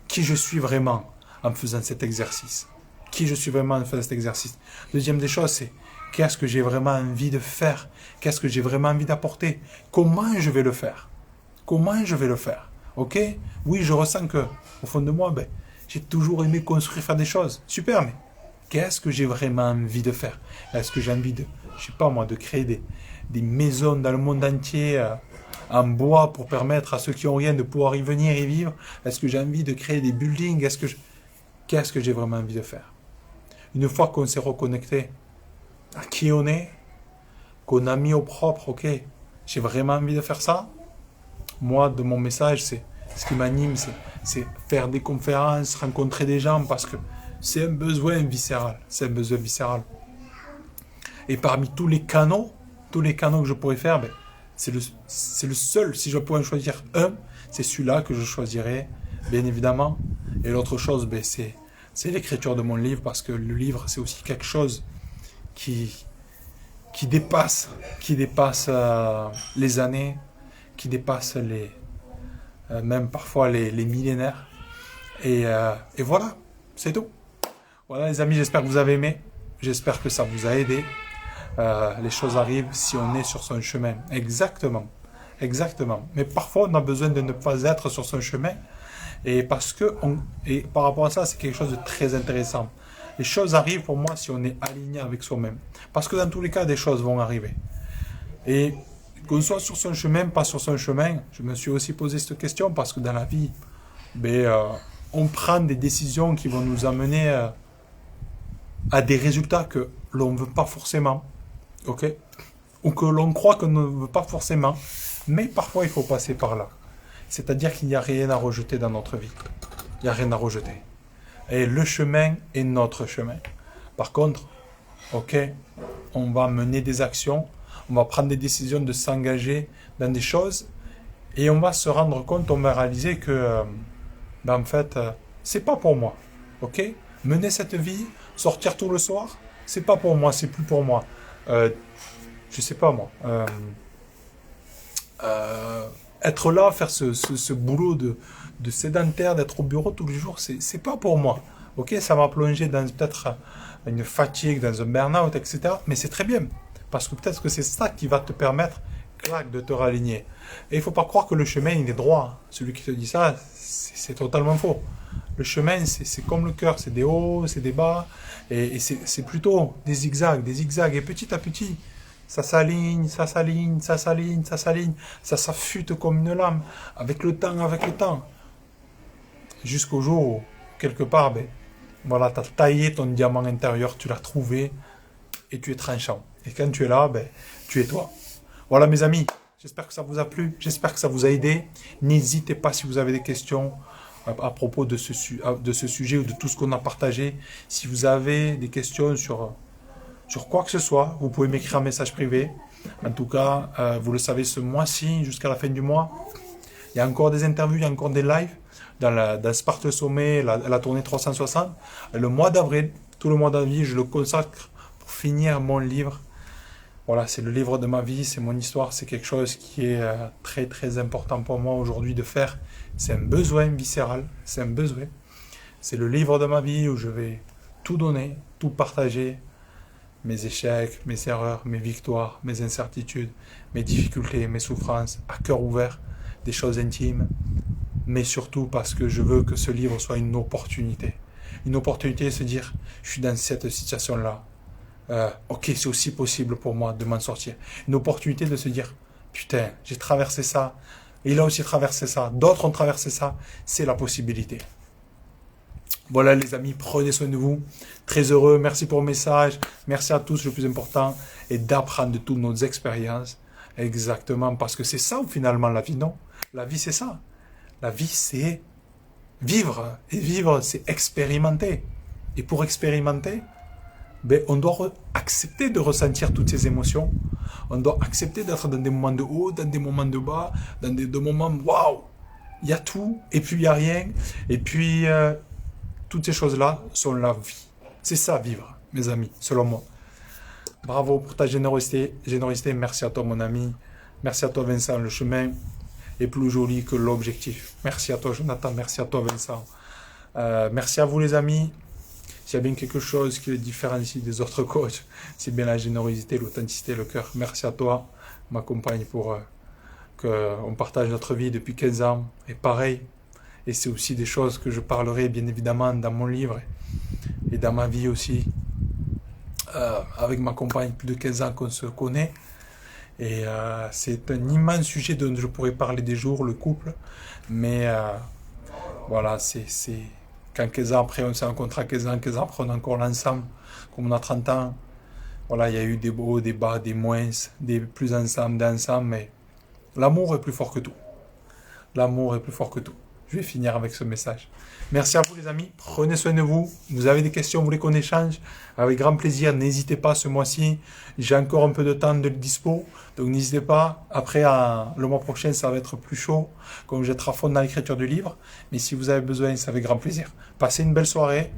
Qui je suis vraiment en faisant cet exercice. Qui je suis vraiment en faisant cet exercice. Deuxième des choses, c'est qu'est-ce que j'ai vraiment envie de faire. Qu'est-ce que j'ai vraiment envie d'apporter. Comment je vais le faire. Comment je vais le faire. Ok? Oui, je ressens que, au fond de moi, j'ai toujours aimé construire, faire des choses. Super, mais qu'est-ce que j'ai vraiment envie de faire? Est-ce que j'ai envie de, je sais pas moi, de créer des maisons dans le monde entier en bois pour permettre à ceux qui ont rien de pouvoir y venir et vivre? Est-ce que j'ai envie de créer des buildings? Qu'est-ce que j'ai vraiment envie de faire? Une fois qu'on s'est reconnecté à qui on est, qu'on a mis au propre, ok, j'ai vraiment envie de faire ça. Moi, de mon message, c'est ce qui m'anime, c'est faire des conférences, rencontrer des gens, parce que c'est un besoin viscéral. C'est un besoin viscéral. Et parmi tous les canaux que je pourrais faire, c'est le seul, si je pouvais en choisir un, c'est celui-là que je choisirais, bien évidemment. Et l'autre chose, c'est l'écriture de mon livre, parce que le livre, c'est aussi quelque chose qui dépasse les années, qui dépasse même parfois les millénaires. Et voilà, c'est tout. Voilà les amis, j'espère que vous avez aimé. J'espère que ça vous a aidé. Les choses arrivent si on est sur son chemin. Exactement. Mais parfois, on a besoin de ne pas être sur son chemin. Et par rapport à ça, c'est quelque chose de très intéressant. Les choses arrivent pour moi si on est aligné avec soi-même. Parce que dans tous les cas, des choses vont arriver. Et qu'on soit sur son chemin, pas sur son chemin, je me suis aussi posé cette question parce que dans la vie, on prend des décisions qui vont nous amener à des résultats que l'on ne veut pas forcément, ok, ou que l'on croit qu'on ne veut pas forcément, mais parfois il faut passer par là. C'est-à-dire qu'il n'y a rien à rejeter dans notre vie. Il n'y a rien à rejeter. Et le chemin est notre chemin. Par contre, ok, on va mener des actions, on va prendre des décisions de s'engager dans des choses, et on va se rendre compte, on va réaliser que, en fait, c'est pas pour moi, ok? Mener cette vie, sortir tout le soir, c'est pas pour moi, c'est plus pour moi. Je sais pas moi. Être là, faire ce boulot de sédentaire, d'être au bureau tous les jours, c'est pas pour moi. Ok, ça m'a plongé dans peut-être une fatigue, dans un burn-out, etc. Mais c'est très bien. Parce que peut-être que c'est ça qui va te permettre, clac, de te raligner. Et il ne faut pas croire que le chemin, il est droit. Celui qui te dit ça, c'est totalement faux. Le chemin, c'est comme le cœur, c'est des hauts, c'est des bas. Et c'est plutôt des zigzags. Et petit à petit, ça s'aligne, ça s'affûte comme une lame. Avec le temps. Jusqu'au jour où, quelque part, voilà, tu as taillé ton diamant intérieur, tu l'as trouvé et tu es tranchant. Et quand tu es là, tu es toi. Voilà mes amis, j'espère que ça vous a plu, j'espère que ça vous a aidé. N'hésitez pas si vous avez des questions à propos de ce sujet ou de tout ce qu'on a partagé. Si vous avez des questions sur quoi que ce soit, vous pouvez m'écrire un message privé. En tout cas, vous le savez, ce mois-ci, jusqu'à la fin du mois, il y a encore des interviews, il y a encore des lives dans Sparte Sommet, la tournée 360. Le mois d'avril, tout le mois d'avril, je le consacre pour finir mon livre Voilà, c'est le livre de ma vie, c'est mon histoire, c'est quelque chose qui est très très important pour moi aujourd'hui de faire. C'est un besoin viscéral, c'est un besoin. C'est le livre de ma vie où je vais tout donner, tout partager, mes échecs, mes erreurs, mes victoires, mes incertitudes, mes difficultés, mes souffrances, à cœur ouvert, des choses intimes, mais surtout parce que je veux que ce livre soit une opportunité. Une opportunité de se dire, je suis dans cette situation-là. Ok, c'est aussi possible pour moi de m'en sortir. Une opportunité de se dire, putain, j'ai traversé ça, il a aussi traversé ça, d'autres ont traversé ça, c'est la possibilité. Voilà les amis, prenez soin de vous. Très heureux, merci pour le message. Merci à tous, le plus important est d'apprendre de toutes nos expériences. Exactement, parce que c'est ça finalement la vie, non? La vie c'est ça. La vie c'est vivre. Et vivre c'est expérimenter. Et pour expérimenter, ben, on doit accepter de ressentir toutes ces émotions. On doit accepter d'être dans des moments de haut, dans des moments de bas, dans des moments waouh, il y a tout, et puis il n'y a rien. Et puis toutes ces choses-là sont la vie. C'est ça, vivre, mes amis, selon moi. Bravo pour ta générosité. Merci à toi, mon ami. Merci à toi, Vincent. Le chemin est plus joli que l'objectif. Merci à toi, Jonathan. Merci à toi, Vincent. Merci à vous, les amis. S'il y a bien quelque chose qui les différencie des autres coachs, c'est bien la générosité, l'authenticité, le cœur. Merci à toi, ma compagne, pour qu'on partage notre vie depuis 15 ans. Et pareil, et c'est aussi des choses que je parlerai bien évidemment dans mon livre et dans ma vie aussi. Avec ma compagne, plus de 15 ans qu'on se connaît. Et c'est un immense sujet dont je pourrais parler des jours, le couple. Mais voilà, c'est quand 15 ans après, on s'est rencontrés à 15 ans après, on est encore ensemble, comme on a 30 ans. Voilà, il y a eu des hauts, des bas, des moins, des plus ensemble, d'ensemble, mais l'amour est plus fort que tout. L'amour est plus fort que tout. Je vais finir avec ce message. Merci à vous les amis, prenez soin de vous. Vous avez des questions, vous voulez qu'on échange? Avec grand plaisir, n'hésitez pas ce mois-ci. J'ai encore un peu de temps de dispo, donc n'hésitez pas. Après, le mois prochain, ça va être plus chaud, comme je vais être à fond dans l'écriture du livre. Mais si vous avez besoin, c'est avec grand plaisir. Passez une belle soirée.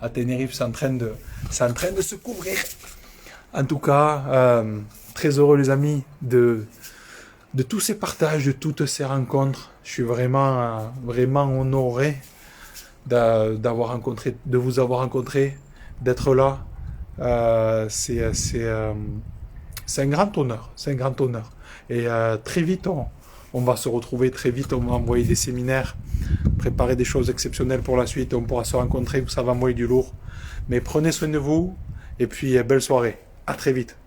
À Tenerife, c'est en train de se couvrir. En tout cas, très heureux les amis de tous ces partages, de toutes ces rencontres. Je suis vraiment, vraiment honoré de vous avoir rencontré, d'être là. C'est un grand honneur, c'est un grand honneur. Et très vite, on va se retrouver, très vite, on va envoyer des séminaires, préparer des choses exceptionnelles pour la suite, on pourra se rencontrer, ça va envoyer du lourd. Mais prenez soin de vous, et puis belle soirée, à très vite.